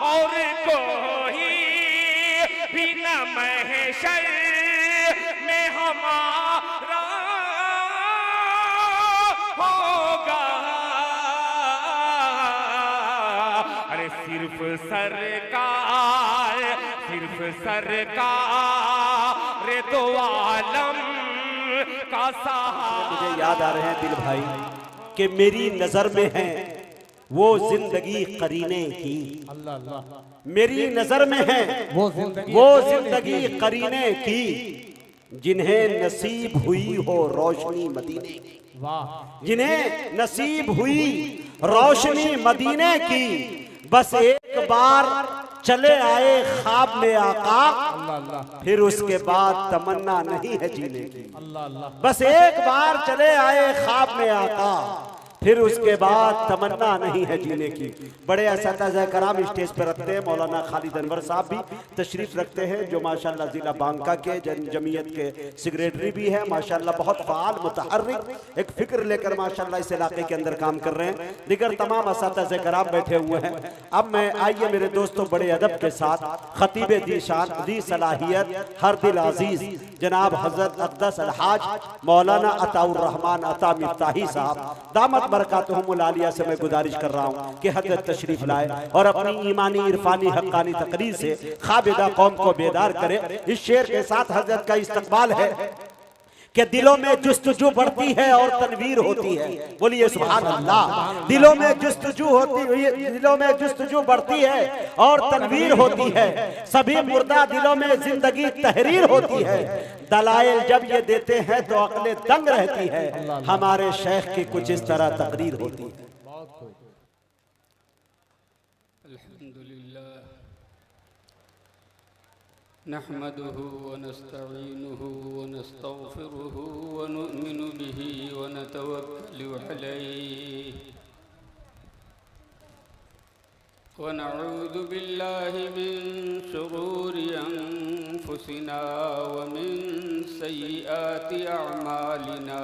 और कोई भी न महशर में हमारा होगा। अरे सिर्फ सरकार दो आलम का सहारा। मुझे याद आ रहे हैं दिल भाई कि मेरी नजर में है वो जिंदगी करीने की। अल्लाह अल्लाह। मेरी नजर में है वो जिंदगी करीने की, जिन्हें नसीब हुई हो रोशनी मदीने की। वाह। जिन्हें नसीब हुई रोशनी मदीने की, बस एक बार चले आए ख्वाब में आका, फिर उसके बाद तमन्ना नहीं है जीने की। बस एक बार चले आए ख्वाब में आका, फिर उसके बाद तमन्ना नहीं है जीने की। बड़े असातिज़ा कराम स्टेज पर रखते हैं। मौलाना खालिद अनवर साहब भी तशरीफ रखते हैं, जो माशाल्लाह जिला बांका के जमीयत के सेक्रेटरी भी हैं। माशाल्लाह बहुत फ़ाल मुतहर्रिक एक फ़िक्र लेकर माशाल्लाह इस इलाके के अंदर काम कर रहे हैं। दीगर तमाम असातिज़ा कराम बैठे हुए हैं। अब मैं आइए मेरे दोस्तों बड़े अदब के साथ खतीब दीशान दी सलाहियत हर दिल अजीज जनाब हजरत अक़दस अलहाज मौलाना अताउर रहमान अता मिफ्ताही साहब दामत बरकातुहुमुल आलिया से मैं गुजारिश कर रहा हूँ कि हजरत तशरीफ लाए और अपनी ईमानी इरफानी हक्कानी तकरीर से खाबिदा कौम को बेदार करे। इस शेर के साथ हजरत का इस्तकबाल है कि दिलों में जुस्तजू बढ़ती है और तनवीर होती है। बोलिए सुभान अल्लाह। दिलों में जुस्तजू बढ़ती है और तनवीर होती है। सभी मुर्दा दिलों में जिंदगी तहरीर होती है। दलाइल जब ये देते हैं तो अक्लें दंग रहती है। हमारे शेख की कुछ इस तरह तकरीर होती है। नहमदुहु व नस्तईनुहु व नस्तगफिरुहु व नु'मिनु बिही व नतवक्कलु अलैहि व नऊज़ु बिल्लाहि मिन शुरूरि अनफुसिना व मिन सय्यिआति अअमालिना।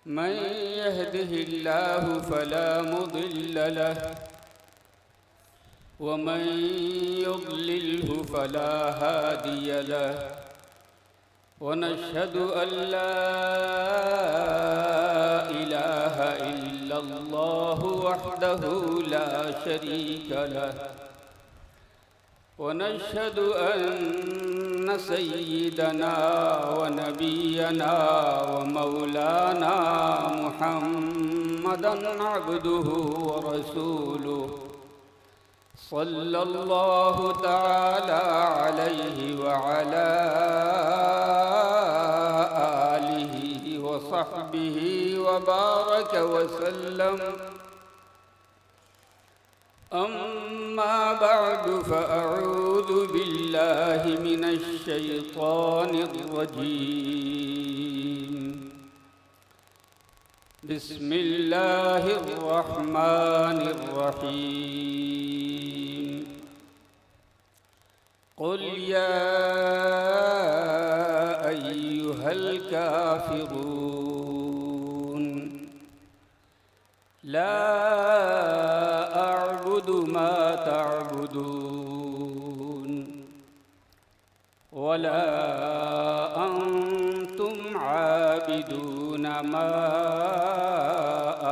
मन यहदिहिल्लाहु फला मुदिल्ल लहु वमन युद्लिल्हु फला हादिय लहु वनशहदु अल्ला इलाहा इल्लल्लाहु वहदहु ला शरीक लहु वनशहदु अन्न सय्यिदना व नबियना व मौलाना मुहम्मदन अब्दुहु व रसूलुहु सल्लल्लाहु तआला अलैहि व अला आलिहि व सहबिहि व बारक व सल्लम। अम्मा बअदु फअऊज़ु बिल्लाहि मिनश शैतानिर रजीम। बिस्मिल्लाहिर रहमानिर रहीम। क़ुल या अय्युहल काफ़िरून ला अअबुदु मा तअबुदून वला अंतुम आबिदून मा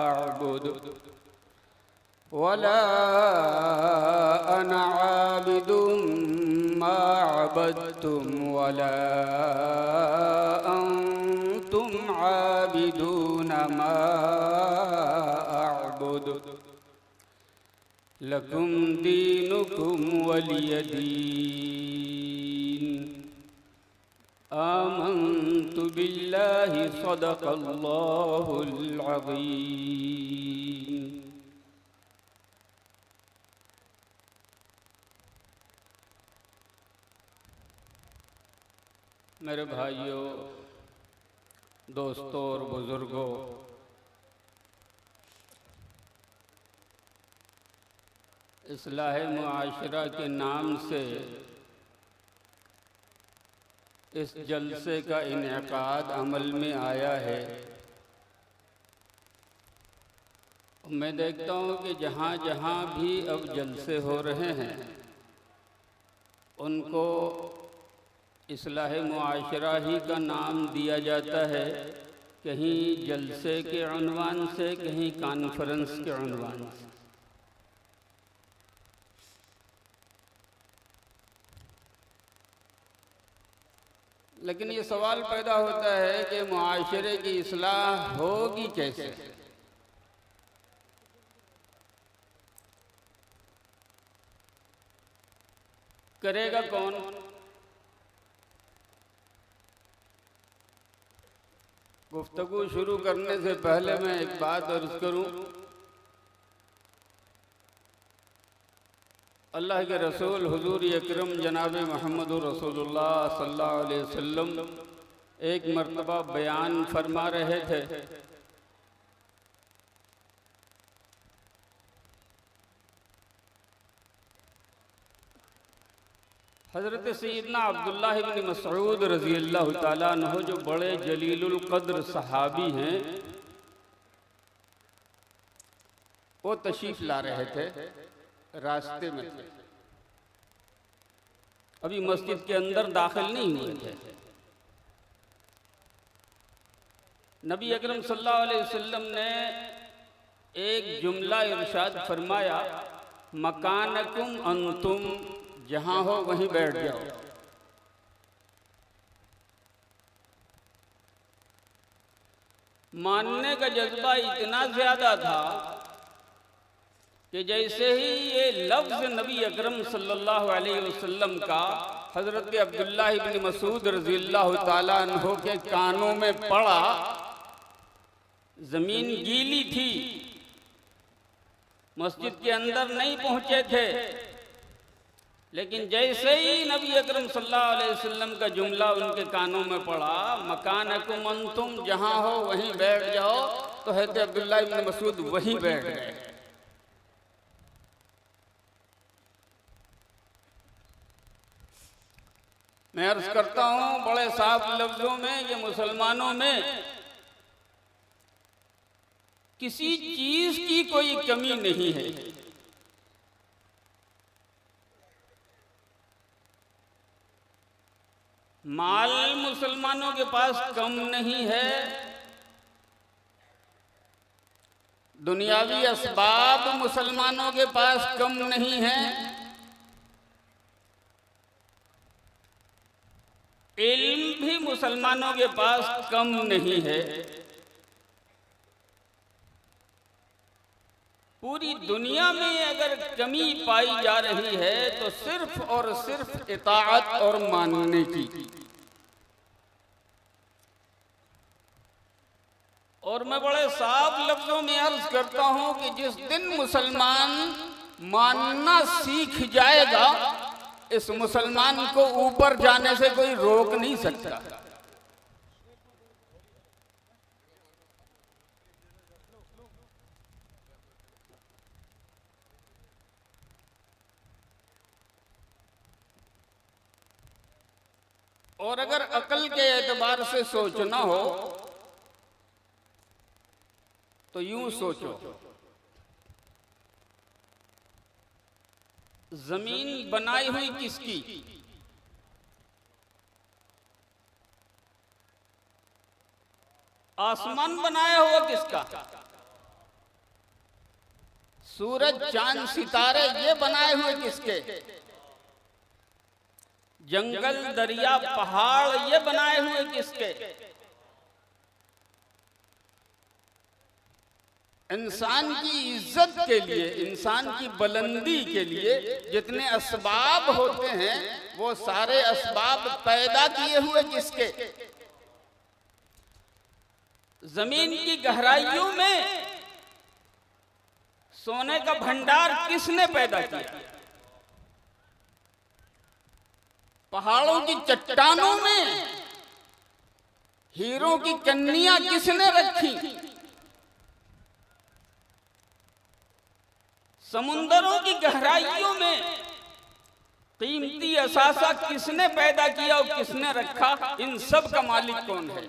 अअबुदु वला अना आबिदुम मा अबदतुम वला अंतुम आबिदून मा अअबुदु लकुम दीनुकुम वलिय दीन। आमन्तु बिल्लाहि सदक़ल्लाहुल अज़ीम। मेरे भाइयों, दोस्तों और बुजुर्गों, इस्लाह मुआशरा के नाम से इस जलसे का इनेकाद अमल में आया है। मैं देखता हूँ कि जहाँ जहाँ भी अब जलसे हो रहे हैं उनको इस्लाह मुआशरा ही का नाम दिया जाता है, कहीं जलसे के उन्वान से, कहीं कॉन्फ्रेंस के उन्वान से। लेकिन ये सवाल पैदा होता है कि मुआशरे की इस्लाह होगी कैसे? करेगा कौन? गुफ्तगू शुरू करने से पहले मैं एक बात अर्ज करूं। अल्लाह के रसूल हुजूर अकरम जनाब मोहम्मद रसूलुल्लाह सल्लल्लाहु अलैहि वसल्लम एक मर्तबा बयान फरमा रहे थे। हज़रत सैयदना अब्दुल्लाह इब्न मसऊद रज़ी अल्लाह ताला अन्हु जो बड़े जलीलुल क़द्र सहाबी हैं, वो तशरीफ़ ला रहे थे, रास्ते में थे, अभी मस्जिद के अंदर दाखिल नहीं हुए थे। नबी अकरम सल्लल्लाहु अलैहि वसल्लम ने एक जुमला इरशाद फरमाया, मकानकुम अंतुम, जहां हो वहीं बैठ जाओ। मानने का जज्बा इतना ज्यादा था कि जैसे ही ये लफ्ज नबी अकरम सल्लल्लाहु अलैहि वसल्लम का हजरत अब्दुल्लाह इब्न मसूद रज़ियल्लाहु ताला अन्हु के कानों में पड़ा, जमीन गीली थी, मस्जिद के अंदर नहीं पहुंचे थे, लेकिन जैसे ही नबी अकरम सल्लल्लाहु अलैहि वसल्लम का जुमला उनके कानों में पड़ा, मकानकुम अंतुम, जहां हो वहीं बैठ जाओ, तो हज़रत अब्दुल्लाह इब्न मसूद वहीं बैठ गए। मैं अर्ज करता हूं बड़े साफ लफ्जों में कि मुसलमानों में किसी चीज की कोई कमी नहीं है। माल मुसलमानों के पास कम नहीं है, दुनियावी असबाब मुसलमानों के पास कम नहीं है, इल्म भी मुसलमानों के पास कम नहीं है। पूरी दुनिया में अगर कमी पाई जा रही है तो सिर्फ और सिर्फ इताअत और मानने की। और मैं बड़े साफ लफ्जों में अर्ज करता हूं कि जिस दिन मुसलमान मानना सीख जाएगा, इस मुसलमान को ऊपर जाने से कोई रोक नहीं सकता। और अगर अकल के एतबार से सोचना हो तो यूं सोचो, जमीन बनाई हुई किसकी? आसमान बनाया हुआ किसका? सूरज चांद सितारे ये बनाए हुए किसके? जंगल दरिया पहाड़ ये बनाए हुए किसके? इंसान की इज्जत के लिए, इंसान की बुलंदी के लिए जितने असबाब होते हैं, वो सारे असबाब पैदा किए हुए किसके? जमीन की गहराइयों में सोने का भंडार किसने पैदा किया? पहाड़ों की चट्टानों में हीरों की कन्नियां किसने रखी? समुंदरों की गहराइयों में कीमती असासा किसने पैदा किया और किसने रखा? इन सब का मालिक कौन है?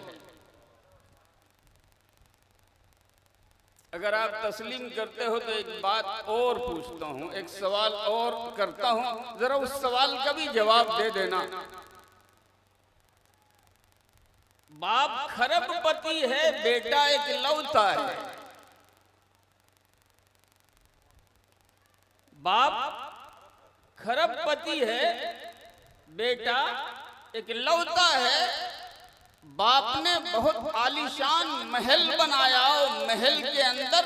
अगर आप तस्लीम करते हो तो एक बात और पूछता हूं, एक सवाल और करता हूं, जरा उस सवाल का भी जवाब दे देना। बाप खरबपति है, बेटा एकलौता है। बाप खरबपति है, बेटा एकलौता है। बाप ने बहुत आलीशान महल बनाया और महल के अंदर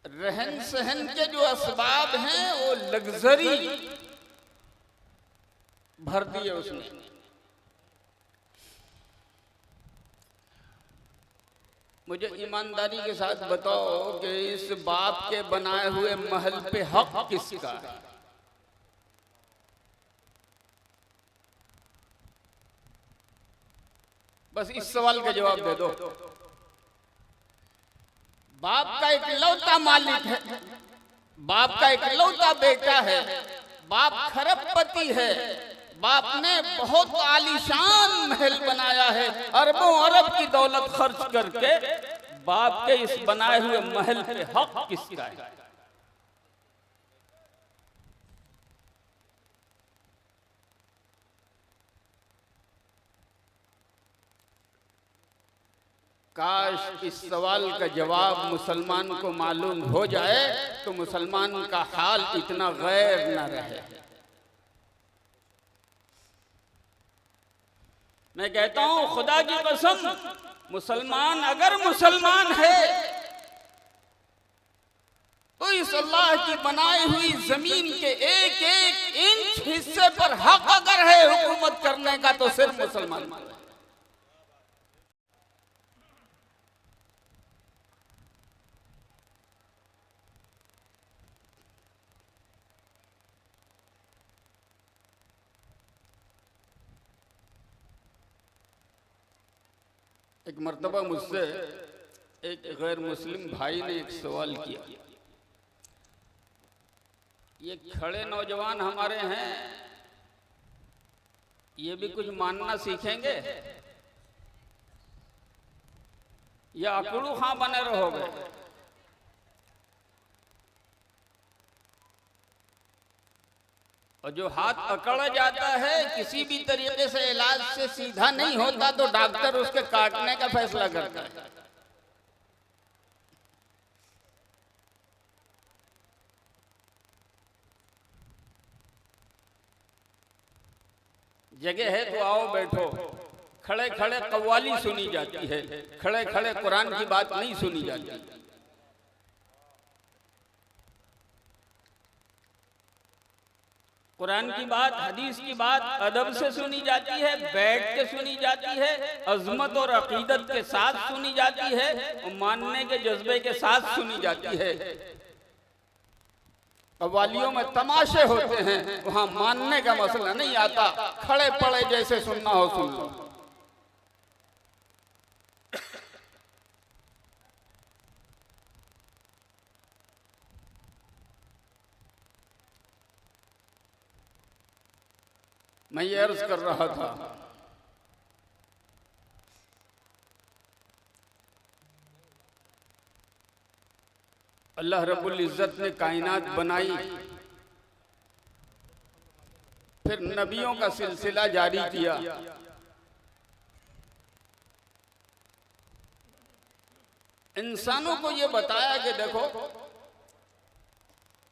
रहन सहन के जो असबाब हैं वो लग्जरी भर दिए उसने। मुझे ईमानदारी के साथ बताओ कि इस बाप के बनाए हुए महल पे हक किसका है? बस इस सवाल का जवाब दे दो। बाप का इकलौता मालिक है, बाप का इकलौता बेटा है, बाप खरबपति है, बाप ने बहुत आलीशान महल बनाया है, अरबों अरब की दौलत खर्च करके। बाप के इस बनाए हुए महल पे हक किसका है? काश इस सवाल का जवाब मुसलमान को मालूम हो जाए तो मुसलमान का हाल इतना गैर न रहे। मैं कहता हूं खुदा की कसम, मुसलमान अगर मुसलमान है तो इस अल्लाह की बनाई हुई जमीन के एक एक इंच हिस्से पर हक अगर है हुकूमत करने का तो सिर्फ मुसलमान। एक मर्तबा मुझसे एक गैर मुस्लिम भाई ने एक सवाल किया। ये खड़े नौजवान हमारे हैं, ये भी कुछ मानना सीखेंगे या अकड़ू खां बने रहोगे? और जो हाथ अकड़ जाता है किसी भी तरीके से इलाज से सीधा नहीं होता तो डॉक्टर उसके काटने का फैसला करता है। जगह है तो आओ बैठो। खड़े खड़े कव्वाली सुनी जाती है, खड़े खड़े कुरान की बात नहीं सुनी जाती। कुरान की बात, हदीस की बात अदब से सुनी जाती है, बैठ के सुनी जाती है, अजमत और अकीदत के साथ सुनी जाती है और मानने के जज्बे के साथ सुनी जाती है। कव्वालियों में तमाशे होते हैं, वहां मानने का मसला नहीं आता, खड़े पड़े जैसे सुनना हो सुन लो। मैं ये अर्ज कर रहा था, अल्लाह रब्बुल इज्जत ने कायनात बनाई, फिर नबियों का सिलसिला जारी किया। इंसानों को ये बताया कि देखो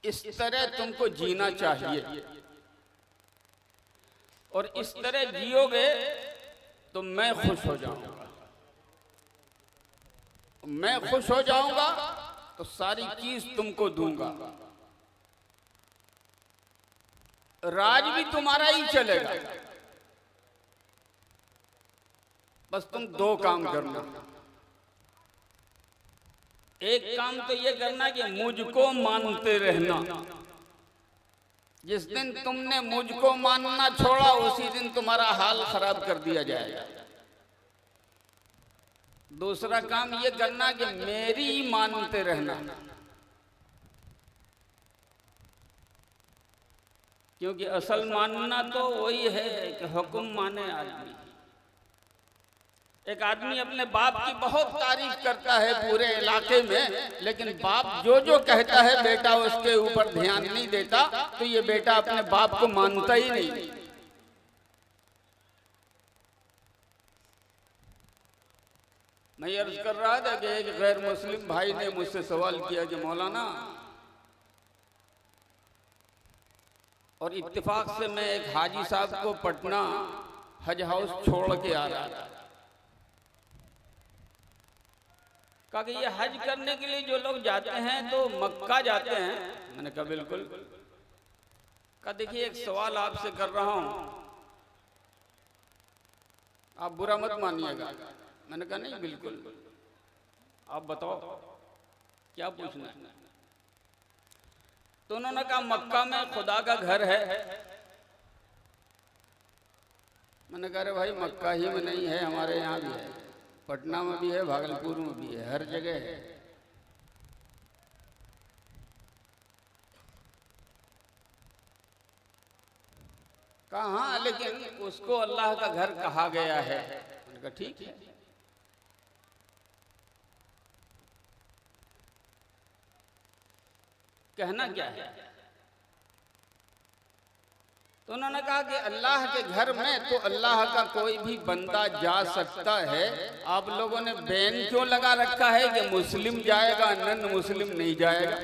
इस तरह तुमको जीना चाहिए और इस तरह जियोगे तो मैं खुश हो जाऊंगा। मैं खुश हो जाऊंगा तो सारी चीज तुमको दूंगा, राज भी तुम्हारा ही चलेगा। बस तुम दो काम करना। एक काम तो ये करना कि मुझको मानते रहना। जिस दिन तुमने मुझको मानना छोड़ा उसी दिन तुम्हारा हाल खराब कर दिया जाएगा। दूसरा काम ये करना कि मेरी मानते रहना, क्योंकि असल मानना तो वही है कि हुक्म माने आदमी। एक आदमी अपने बाप की बहुत तारीफ करता है पूरे इलाके में, लेकिन बाप जो जो कहता है बेटा उसके ऊपर ध्यान नहीं देता, तो ये बेटा अपने बाप को मानता ही नहीं। मैं अर्ज कर रहा था कि एक गैर मुस्लिम भाई ने मुझसे सवाल किया कि मौलाना, और इत्तेफाक से मैं एक हाजी साहब को पटना हज हाउस छोड़ के आ रहा था, कहा कि ये हज करने के लिए जो लोग जाते हैं तो मक्का जाते हैं। मैंने कहा बिल्कुल। कहा देखिए एक सवाल आपसे कर रहा हूं, आप बुरा मत मानिएगा। मैंने कहा नहीं बिल्कुल, आप बताओ क्या पूछना है। तो उन्होंने कहा मक्का में खुदा का घर है। मैंने कहा अरे भाई मक्का ही में नहीं है, हमारे यहाँ भी है, पटना में भी है, भागलपुर में भी है, हर जगह है। कहा हाँ, लेकिन उसको अल्लाह का घर कहा गया है। मैंने कहा ठीक है। कहना क्या है? तो उन्होंने कहा कि अल्लाह के घर में तो अल्लाह का कोई भी बंदा जा सकता है, आप लोगों ने बैन क्यों लगा रखा है कि मुस्लिम जाएगा नन मुस्लिम नहीं जाएगा?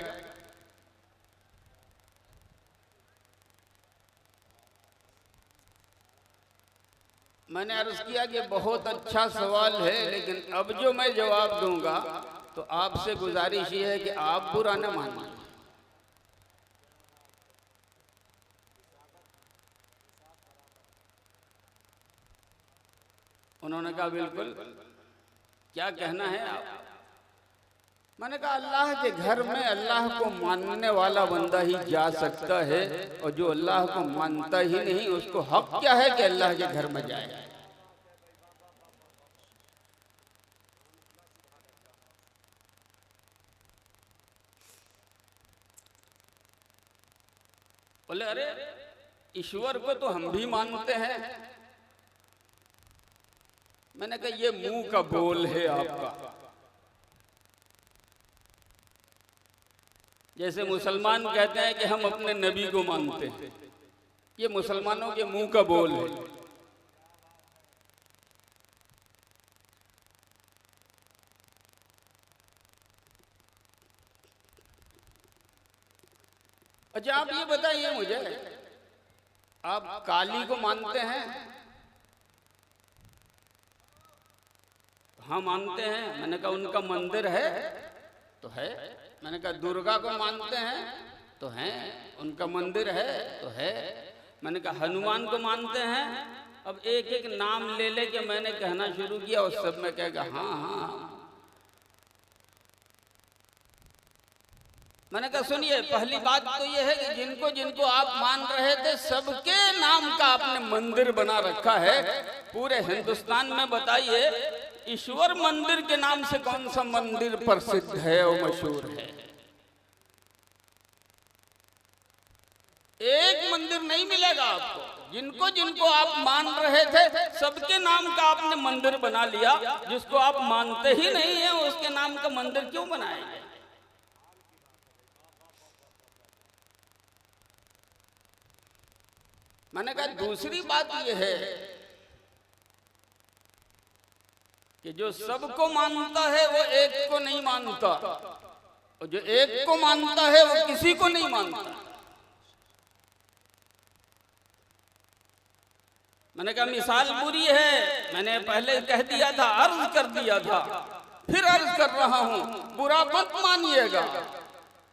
मैंने अर्ज किया कि बहुत अच्छा सवाल है, लेकिन अब जो मैं जवाब दूंगा तो आपसे गुजारिश ये है कि आप बुरा न मानिए। उन्होंने कहा बिल्कुल, क्या कहना है आप? मैंने कहा अल्लाह के घर में अल्लाह को मानने वाला बंदा ही जा सकता है, और जो अल्लाह को मानता ही नहीं उसको हक क्या है कि अल्लाह के घर में जाए? बोले अरे ईश्वर को तो हम भी मानते हैं। मैंने कहा ये मुंह का बोल है आपका। जैसे मुसलमान कहते हैं कि हम अपने नबी को मानते हैं, ये मुसलमानों के मुंह का बोल है। अच्छा आप ये बताइए मुझे, आप काली को मानते हैं? हाँ मानते हैं। मैंने कहा उनका मंदिर है? तो है। मैंने कहा दुर्गा को मानते हैं? तो हैं। उनका मंदिर है? तो है। मैंने कहा हनुमान को मानते हैं? अब एक एक नाम ले ले के मैंने कहना शुरू किया और सब में कहेगा हाँ हाँ। मैंने कहा सुनिए, पहली बात तो ये है कि जिनको जिनको आप मान रहे थे सबके नाम का आपने मंदिर बना रखा है। पूरे हिंदुस्तान में बताइए ईश्वर मंदिर के नाम से कौन सा मंदिर प्रसिद्ध है और मशहूर है? एक मंदिर नहीं मिलेगा आपको। जिनको जिनको आप मान रहे थे सबके नाम का आपने मंदिर बना लिया। जिसको आप मानते ही नहीं है उसके नाम का मंदिर क्यों बनाएंगे? मैंने कहा दूसरी बात यह है कि जो सबको मानता है वो एक को नहीं मानता, और जो एक को मानता है वो किसी को नहीं मानता। मैंने कहा मिसाल बुरी है, मैंने पहले कह दिया था, अर्ज कर दिया था, फिर अर्ज कर रहा हूं, बुरा मत मानिएगा।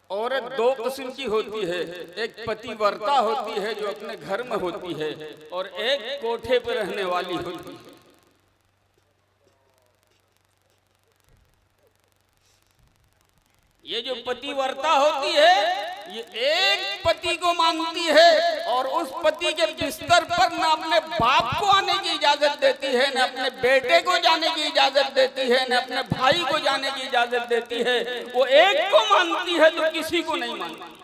औरत दो किस्म की होती है, एक पतिव्रता होती है जो अपने घर में होती है, और एक कोठे पर रहने वाली होती है। ये जो पतिव्रता होती है ये एक पति को मानती है, और उस पति के बिस्तर पर न अपने बाप को आने की इजाजत देती है, न अपने बेटे को जाने की इजाजत देती है, न अपने भाई को जाने की इजाजत देती है। वो एक को मानती है तो किसी को नहीं मानती।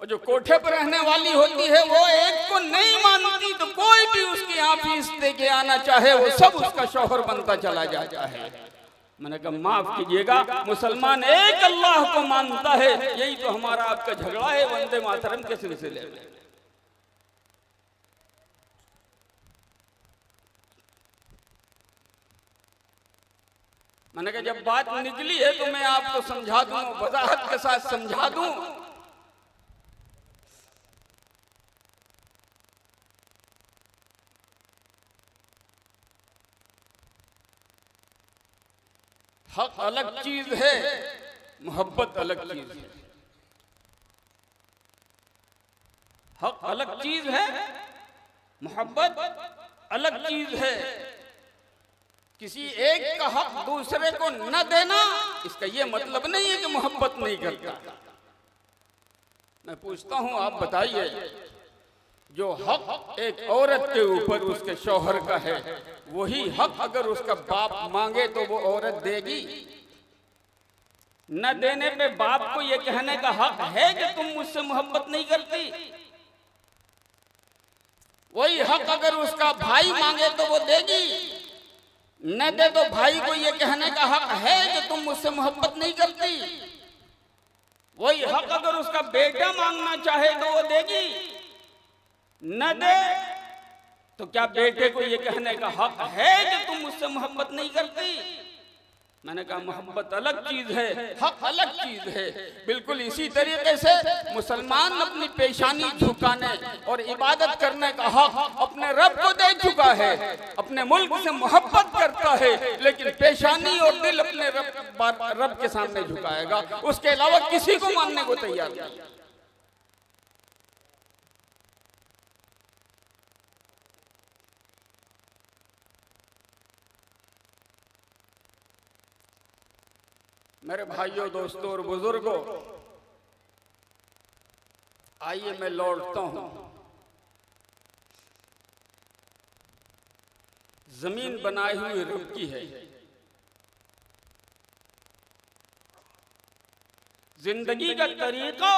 और जो कोठे पर रहने वाली होती है वो एक को नहीं मानती तो कोई भी उसके यहाँ फीस दे के आना चाहे वो सब उसका शौहर बनता चला जाता है। मैंने कहा माफ कीजिएगा, मुसलमान एक अल्लाह को मानता है, यही तो हमारा आपका झगड़ा है वंदे मातरम के सिलसिले में। मैंने कहा जब बात निकली है तो मैं आपको समझा दूं, वजाहत के साथ समझा दूं। हक अलग चीज है, मोहब्बत अलग चीज है। हक अलग चीज है, मोहब्बत अलग चीज है। किसी एक का हक दूसरे को न देना इसका ये मतलब नहीं है कि मोहब्बत नहीं करता। मैं पूछता हूं, आप बताइए, जो हक एक औरत के ऊपर उसके शौहर का है, वही हक अगर उसका बाप मांगे तो वो औरत देगी? न देने पे बाप को ये कहने का हक है कि तुम मुझसे मोहब्बत नहीं करती। वही हक अगर उसका भाई मांगे तो वो देगी, न दे तो भाई को ये कहने का हक है कि तुम मुझसे मोहब्बत नहीं करती। वही हक अगर उसका बेटा मांगना चाहे तो वो देगी, न दे तो क्या बेटे को ये कहने का हक है कि तुम मुझसे मोहब्बत नहीं करती? मैंने कहा मोहब्बत अलग चीज है, हक अलग चीज है। बिल्कुल इसी तरीके से मुसलमान अपनी पेशानी झुकाने और इबादत करने का हक अपने रब को दे चुका है, अपने मुल्क से मोहब्बत करता है, लेकिन पेशानी और दिल अपने रब के सामने झुकाएगा, उसके अलावा किसी को मानने को तैयार नहीं। मेरे भाइयों, दोस्तों और बुजुर्गों, आइए मैं लौटता हूं। जमीन बनाई हुई रब की है। जिंदगी का तरीका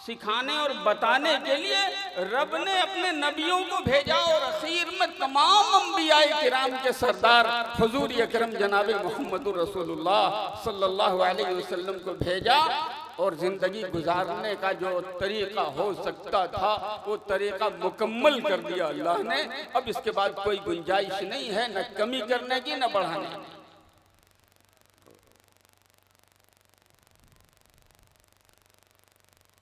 सिखाने और बताने के लिए रब ने अपने नबियों को भेजा और आखिर में तमाम अंबियाए किराम के सरदार हुजूर अकरम जनाबे मोहम्मद रसूलुल्लाह सल्लल्लाहु अलैहि वसल्लम को भेजा। और जिंदगी गुजारने का जो तरीका हो सकता था वो तरीका मुकम्मल कर दिया अल्लाह ने। अब इसके बाद कोई गुंजाइश नहीं है, न कमी करने की न बढ़ाने की।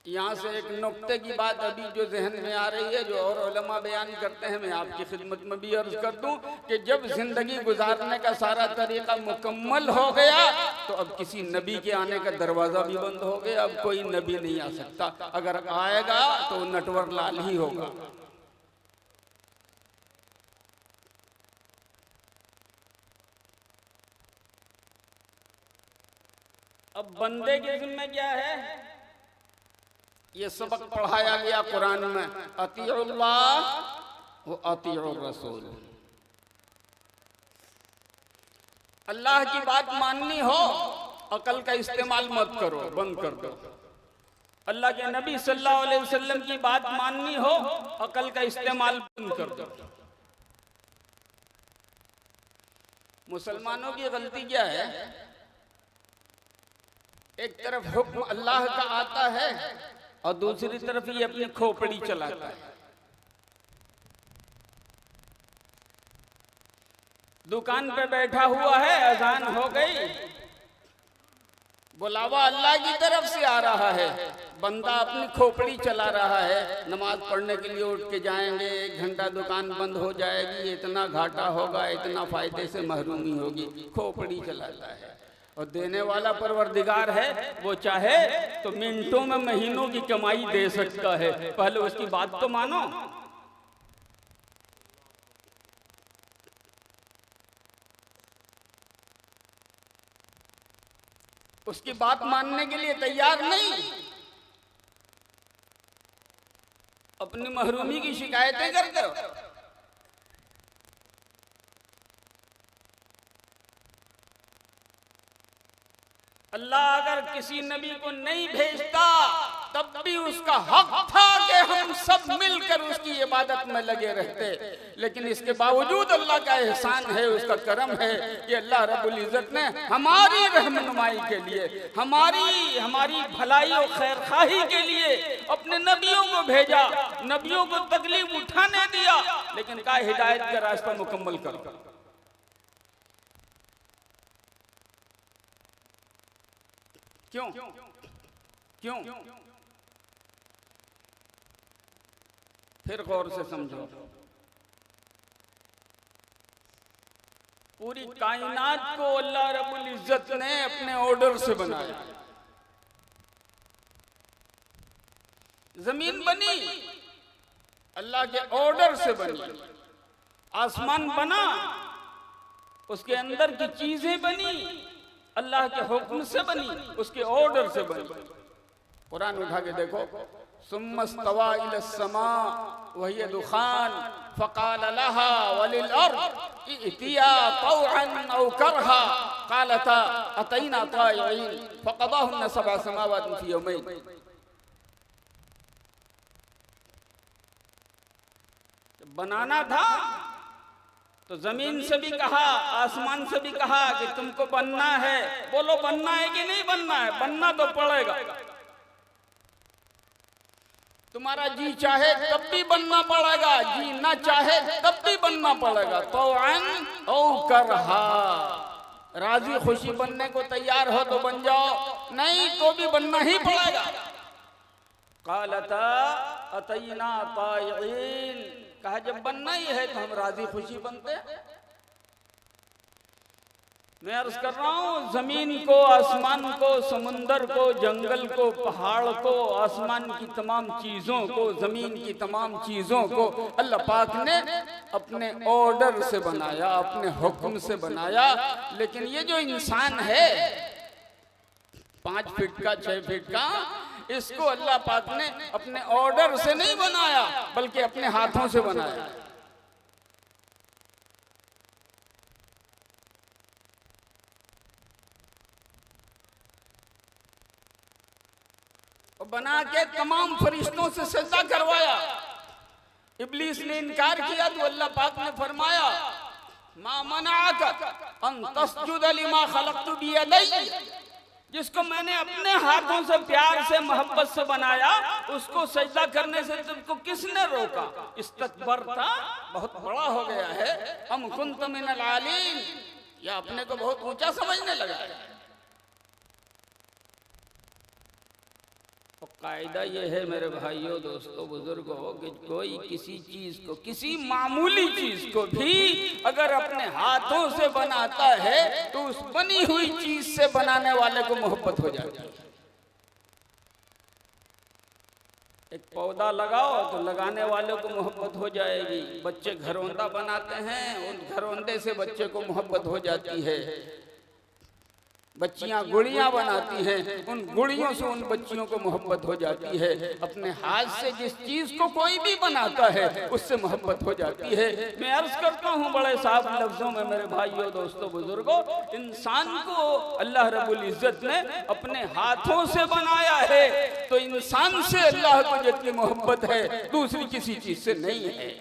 यहाँ से एक नुक्ते की बात अभी जो जहन में आ रही है, जो और उलमा बयान करते हैं, मैं आपकी खिदमत में भी अर्ज कर दूं कि जब जिंदगी गुजारने का सारा तरीका मुकम्मल हो गया तो अब किसी नबी के आने का दरवाजा भी बंद हो गया। अब कोई नबी नहीं आ सकता, अगर आएगा तो नटवर लाल ही होगा। अब बंदे के जिम्मे क्या है? ये सबक पढ़ाया गया कुरान में, अतीउल्लाह व अतीउर रसूल। अल्लाह की बात माननी हो, अकल का इस्तेमाल मत करो, बंद कर दो। अल्लाह के नबी सल्लल्लाहु अलैहि वसल्लम की बात माननी हो, अकल का इस्तेमाल बंद कर दो। मुसलमानों की गलती क्या है? एक तरफ हुक्म अल्लाह का आता है और दूसरी तरफ ये अपनी खोपड़ी चलाता है। दुकान पे बैठा हुआ है, अजान हो गई, बुलावा अल्लाह की तरफ से आ रहा है, बंदा अपनी खोपड़ी चला रहा है। नमाज पढ़ने के लिए उठ के जाएंगे, 1 घंटा दुकान बंद हो जाएगी, इतना घाटा होगा, इतना फायदे से महरूमी होगी, खोपड़ी चलाता है। और देने वाला परवरदिगार है, वो चाहे तो मिनटों में महीनों की कमाई दे सकता है। पहले उसकी बात तो मानो। उसकी बात मानने के लिए तैयार नहीं, अपनी महरूमी की शिकायतें करते हो। अल्लाह अगर किसी नबी को नहीं भेजता तब भी उसका हक था कि हम सब मिलकर उसकी इबादत में लगे रहते। लेकिन इसके बावजूद अल्लाह का एहसान है, उसका करम है कि अल्लाह रब्बुल इज्जत ने हमारी रहनुमाई के लिए, हमारी भलाई और खैरखाही के लिए अपने नबियों को भेजा, नबियों को तकलीफ उठाने दिया, लेकिन कहा हिदायत का रास्ता मुकम्मल करो। क्यों? फिर गौर से समझो। पूरी कायनात को अल्लाह रब्बुल इज्जत ने अपने ऑर्डर से बनाया। जमीन बनी अल्लाह के ऑर्डर से बनी, आसमान बना उसके अंदर की चीजें बनी अल्लाह के हुक्म से बनी, उसके ऑर्डर से बनी। कुरान उठा के देखो, सुम्मस्तवा इलस्समा वहिय दुखान फकाल लहा वलिल अर्द इतिया तौअन औ करहा कालता अतैना ताइईन फक़दाहुन्ना सबअ समावातिन फी यौमैन। बनाना था तो जमीन से भी कहा, आसमान से भी कहा कि तुमको बनना है। बोलो बनना है कि नहीं बनना है? बनना तो पड़ेगा। तुम्हारा जी चाहे तब भी बनना पड़ेगा, जी ना चाहे तब भी बनना पड़ेगा। तो औ करहा, राजी खुशी बनने को तैयार हो तो बन जाओ, नहीं तो भी बनना ही पड़ेगा। कालता अतैना ताइईन, कहा जब बनना ही है तो हम राजी खुशी बनते। मैं अर्ज कर रहा हूं, जमीन को, आसमान को, समुंदर को, जंगल को, पहाड़ को, आसमान की तमाम चीजों को, जमीन की तमाम चीजों को अल्लाह पाक ने अपने ऑर्डर से बनाया, अपने हुक्म से बनाया। लेकिन ये जो इंसान है 5 फीट का, 6 फीट का, इसको अल्लाह पाक ने अपने ऑर्डर से नहीं बनाया बल्कि अपने हाथों से बनाया। और बना के तमाम फरिश्तों से सजदा करवाया। इब्लीस ने इनकार किया तो अल्लाह पाक ने फरमाया, मा मनाअक अन तस्जुद लिमा खलक़तु बियदैया, जिसको मैंने अपने हाथों से प्यार से मोहब्बत से बनाया उसको सजदा करने से तुमको किसने रोका? इस्तकबरता, बहुत बड़ा हो गया है, अम कुंत मिनल आलीन, या अपने को बहुत ऊंचा समझने लगा है। तो कायदा ये है मेरे भाइयों, दोस्तों, बुजुर्गों, कि कोई किसी चीज को, किसी मामूली चीज को भी अगर अपने हाथों से बनाता है तो उस बनी हुई चीज से बनाने वाले को मोहब्बत हो जाती है। एक पौधा लगाओ तो लगाने वाले को मोहब्बत हो जाएगी। बच्चे घरौंदा बनाते हैं, उन घरौंदे से बच्चे को मोहब्बत हो जाती है। बच्चियां गुड़ियां बनाती हैं, उन गुड़ियों से उन बच्चियों को मोहब्बत हो जाती है। अपने हाथ से जिस चीज को कोई भी बनाता है उससे मोहब्बत हो जाती है। मैं अर्ज करता हूँ बड़े साफ लफ्जों में मेरे भाइयों, दोस्तों, बुजुर्गों, इंसान को अल्लाह रब्बुल इज्जत ने अपने हाथों से बनाया है तो इंसान से अल्लाह को जितनी मोहब्बत है दूसरी किसी चीज से नहीं है।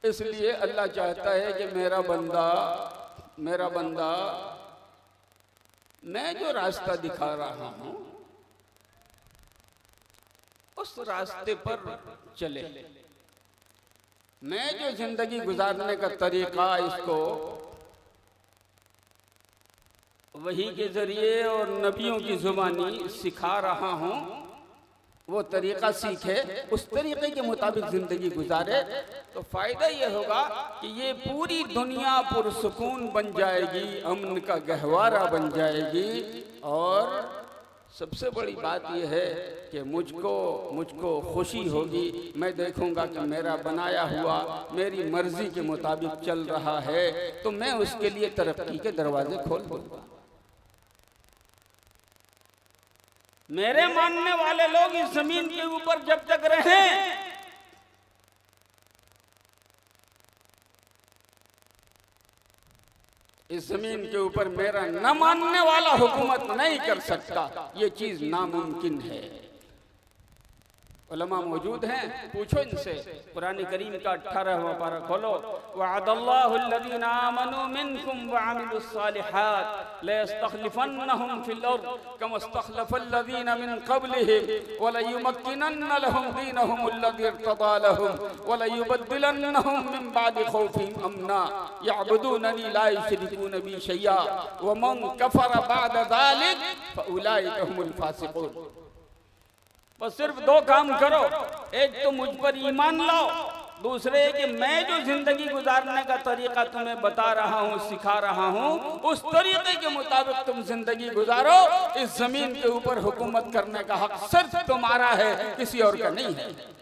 इसलिए अल्लाह चाहता है कि मेरा बंदा मैं जो रास्ता दिखा रहा हूं उस रास्ते पर चले। मैं जो जिंदगी गुजारने का तरीका इसको वही के जरिए और नबियों की जुबानी सिखा रहा हूं, वो तरीका सीखे, उस तरीके के मुताबिक जिंदगी गुजारे तो फायदा ये होगा कि ये पूरी दुनिया पुरसुकून बन जाएगी, अमन का गहवारा बन जाएगी। और सबसे बड़ी बात यह है कि मुझको खुशी होगी, मैं देखूंगा कि मेरा बनाया हुआ मेरी मर्जी के मुताबिक चल रहा है तो मैं उसके लिए तरक्की के दरवाजे खोल दूंगा। मेरे मानने वाले लोग इस जमीन के ऊपर जब तक रहें इस जमीन के ऊपर मेरा न मानने वाला हुकूमत नहीं कर सकता, ये चीज नामुमकिन है। उलमा मौजूद हैं, पूछो इनसे। कुरान करीम का 18वां पारा खोलो। वअदल्लाहुल्लज़ीना आमनू मिनकुम वअमिलुस्सालिहात लयस्तखलिफन्नहुम फिल अर्द कमा इस्तखलफल्लज़ीना मिन क़ब्लिहिम वलयुमक्किनन्न लहुम दीनहुमुल्लज़ी इर्तदा लहुम वलयुबद्दिलन्नहुम मिन बादि खौफिहिम अमना यअबुदूननी ला युशरिकून बी शैया वमन कफर बअद ज़ालिक फउलाइका हुमुल फासिकून। बस सिर्फ दो काम करो, एक तो मुझ पर ईमान लाओ, दूसरे कि मैं जो जिंदगी गुजारने का तरीका तुम्हें बता रहा हूँ, सिखा रहा हूँ, उस तरीके के मुताबिक तुम जिंदगी गुजारो। इस जमीन के ऊपर हुकूमत करने का हक सिर्फ तुम्हारा है, किसी और का नहीं है।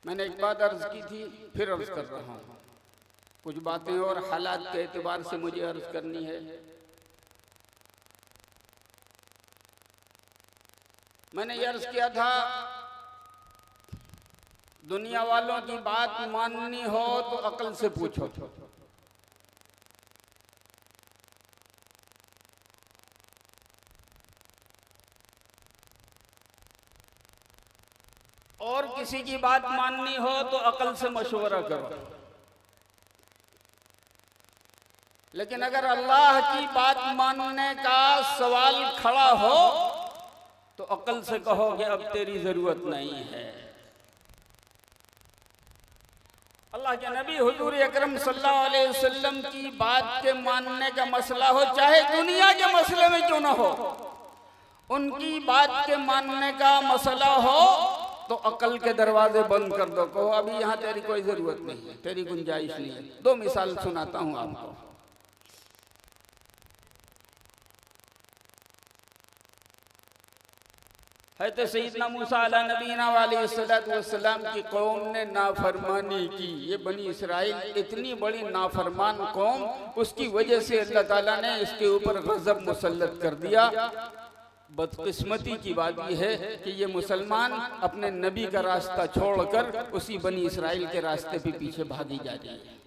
मैंने एक बात अर्ज की थी, फिर अर्ज कर रहा हूँ। कुछ बातें और हालात के एतबार से मुझे अर्ज करनी है। मैंने ये अर्ज किया था, दुनिया वालों की बात माननी हो तो अक्ल से पूछो, और किसी की बात माननी हो तो अकल से मशवरा करो। लेकिन अगर अल्लाह की बात मानने का सवाल खड़ा हो तो अकल से कहोगे अब तेरी जरूरत नहीं है। अल्लाह के नबी हुजूर अकरम सल्लल्लाहु अलैहि वसल्लम की बात के मानने का मसला हो, चाहे दुनिया के मसले में क्यों ना हो, उनकी बात के मानने का मसला हो तो अकल के दरवाजे बंद कर दो, कहो अभी यहाँ तेरी कोई जरूरत नहीं है, तेरी गुंजाइश नहीं है। दो मिसाल सुनाता हूँ आपको। हज़रत सैयदना मूसा अला नबीना वस्सलाम की कौम ने नाफरमानी की। ये बनी इसराइल इतनी बड़ी नाफरमान कौम, उसकी वजह से अल्लाह ताला ने इसके ऊपर गजब मुसल्लत कर दिया। बदकिस्मती की बात यह है कि ये मुसलमान अपने नबी का रास्ता छोड़कर उसी बनी इसराइल के रास्ते पे पीछे भागी जा रही है।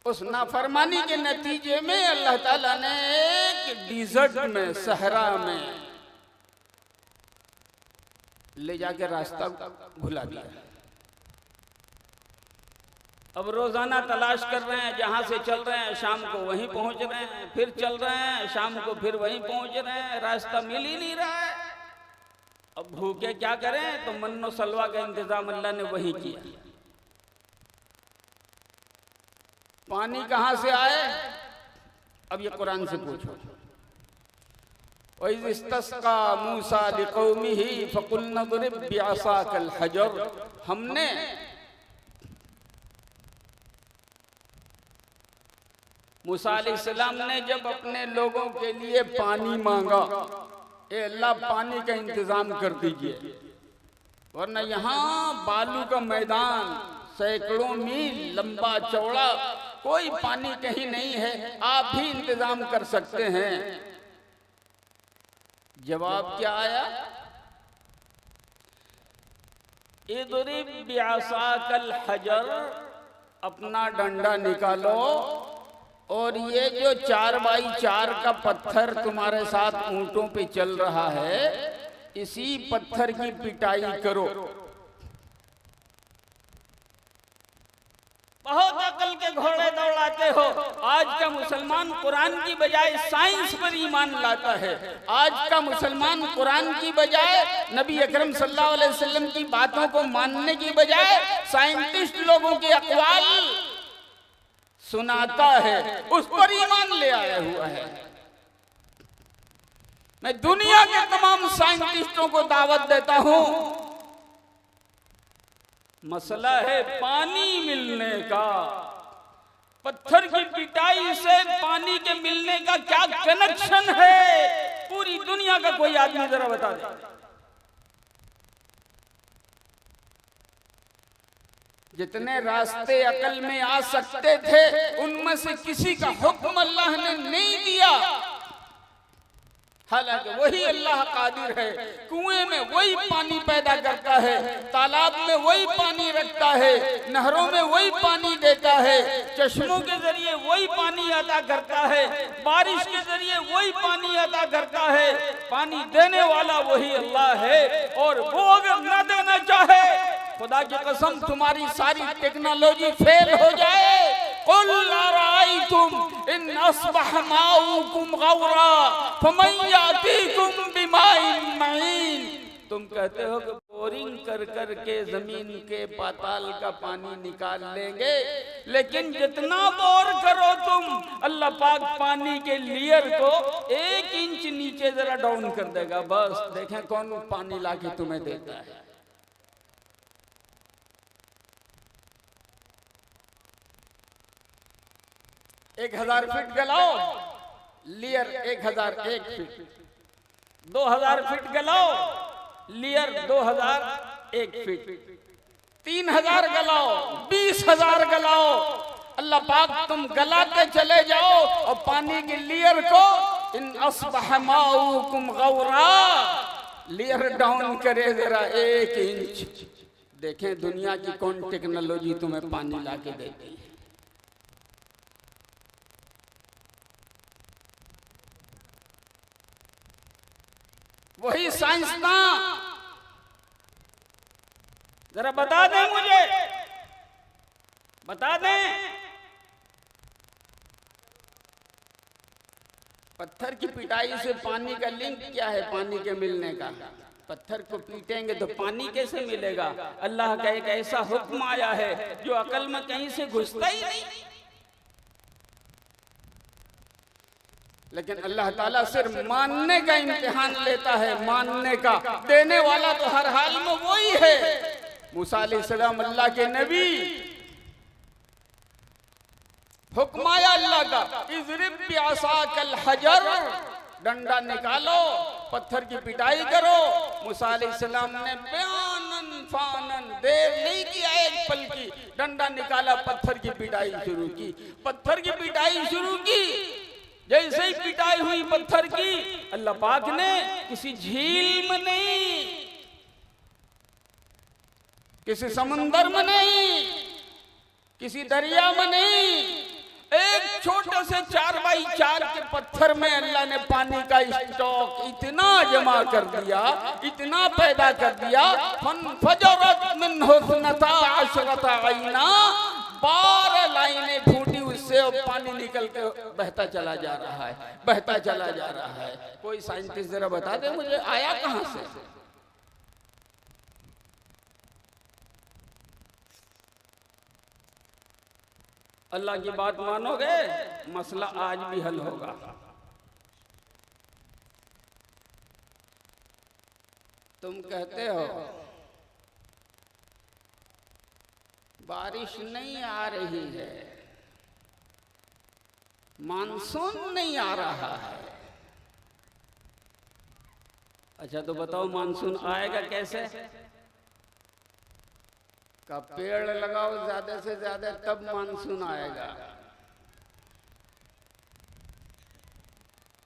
उस नाफरमानी के नतीजे में अल्लाह ताला ने एक डिजर्ट में, सहरा में ले जाके रास्ता भुला दिया। अब रोजाना तलाश कर रहे हैं, जहां से चल रहे हैं शाम को वहीं पहुंच रहे हैं, फिर चल रहे हैं शाम को फिर वहीं पहुंच रहे हैं, रास्ता मिल ही नहीं रहा है। अब भूखे क्या करें, तो मन्नो सलवा का इंतजाम अल्लाह ने वही किया। पानी कहां से आए, अब ये कुरान से पूछो। वइज़ इस्तस्क़ा मूसा लिक़ौमिही फ़क़ुलना ज़रिब बिअसाकल हजर। हमने मूसा अलैहिस्सलाम ने जब अपने लोगों के लिए पानी मांगा, ए अल्लाह पानी का इंतजाम कर दीजिए, वरना यहाँ बालू का मैदान सैकड़ों मील लंबा चौड़ा, कोई पानी कहीं नहीं है, आप भी इंतजाम कर सकते हैं। जवाब क्या आया, इदरिब बिअसाकल हजर, अपना डंडा निकालो और ये जो 4x4 का पत्थर तुम्हारे साथ ऊंटों पे चल रहा है, इसी पत्थर की पिटाई करो। बहुत अकल के घोड़े दौड़ाते हो। आज का मुसलमान कुरान की बजाय साइंस पर ईमान लाता है। आज का मुसलमान कुरान की बजाय नबी अकरम सल्लल्लाहु अलैहि वसल्लम की बातों को मानने की बजाय साइंटिस्ट लोगों के अक़वाल सुनाता है, उस पर ईमान ले आया हुआ है। मैं दुनिया के तमाम साइंटिस्टों को दावत देता हूं, मसला है पानी मिलने का। पत्थर की पिटाई से पानी के मिलने का क्या कनेक्शन है, पूरी दुनिया का कोई आदमी जरा बता दे। जितने रास्ते अकल में आ सकते थे उनमें से किसी का हुक्म अल्लाह ने नहीं दिया। हालांकि वही अल्लाह कादिर है, कुएं में वही पानी पैदा करता है, तालाब में वही पानी रखता है, नहरों में वही पानी देता है, चश्मों के जरिए वही पानी अदा करता है, बारिश के जरिए वही पानी अदा करता है। पानी देने वाला वही अल्लाह है। और वो अगर न देना चाहे, खुदा की कसम तुम्हारी सारी टेक्नोलॉजी फेल हो जाए, कुल अराइतुम इन अस्बह माउकुम गौरा फमन यातीकुम बिमाइन मईन। तुम कहते हो कि बोरिंग कर कर के जमीन के पाताल का पानी निकाल लेंगे, लेकिन जितना बोर करो तुम, अल्लाह पाक पानी के लेयर को 1 इंच नीचे जरा डाउन कर देगा। बस देखें कौन पानी लाके तुम्हें देता है। एक 1000 फीट गलाओ, लेयर 1001 फीट, 2000 फीट गलाओ, लेयर 2001 फीट, 3000 गलाओ, 20,000 गलाओ, अल्लाह पाक तुम गलाते चले जाओ और पानी की लेयर को इन अस्बह माउकुम गौरा, लेयर डाउन करे जरा 1 इंच। देखें दुनिया की कौन टेक्नोलॉजी तुम्हें पानी लाके देती है। वही साइंसदान जरा बता दें, मुझे बता दें, पत्थर की पिटाई से पानी का लिंक क्या है? पानी के मिलने का। पत्थर को पीटेंगे तो पानी कैसे मिलेगा? अल्लाह का एक ऐसा हुक्म आया है जो अकल में कहीं से घुसता ही नहीं। लेकिन अल्लाह ताला सिर्फ मानने का इम्तिहान लेता है, मानने का। देने वाला तो हर हाल में वही है। मूसा अलैहिस्सलाम अल्लाह के नबी, हुक्म आया अल्लाह का, इज़रिब बिअसाकल हजर, डंडा निकालो, पत्थर की पिटाई करो। मूसा अलैहिस्सलाम ने बयानन फानन, देर नहीं किया, एक पल की, डंडा निकाला, पत्थर की पिटाई शुरू की। पत्थर की पिटाई शुरू की, जैसे ही पिटाई हुई पत्थर की, अल्लाह पाक ने किसी झील में नहीं, किसी समंदर में नहीं, किसी दरिया में नहीं, एक छोटे से 4x4 के पत्थर में अल्लाह ने पानी का स्टॉक इतना जमा कर दिया, इतना पैदा कर दिया, फजरत मिन्हु इस्नता अशरता ऐना, 12 लाइनें फूटी उससे और पानी निकल के बहता चला जा रहा है, बहता चला जा रहा है। कोई साइंटिस्ट जरा बता दे मुझे, आया कहां से? अल्लाह की बात मानोगे, मसला आज भी हल होगा। तुम कहते हो बारिश नहीं आ रही है, मानसून नहीं आ रहा है। अच्छा तो बताओ मानसून आएगा कैसे? का पेड़ लगाओ ज्यादा से ज्यादा, तब मानसून आएगा।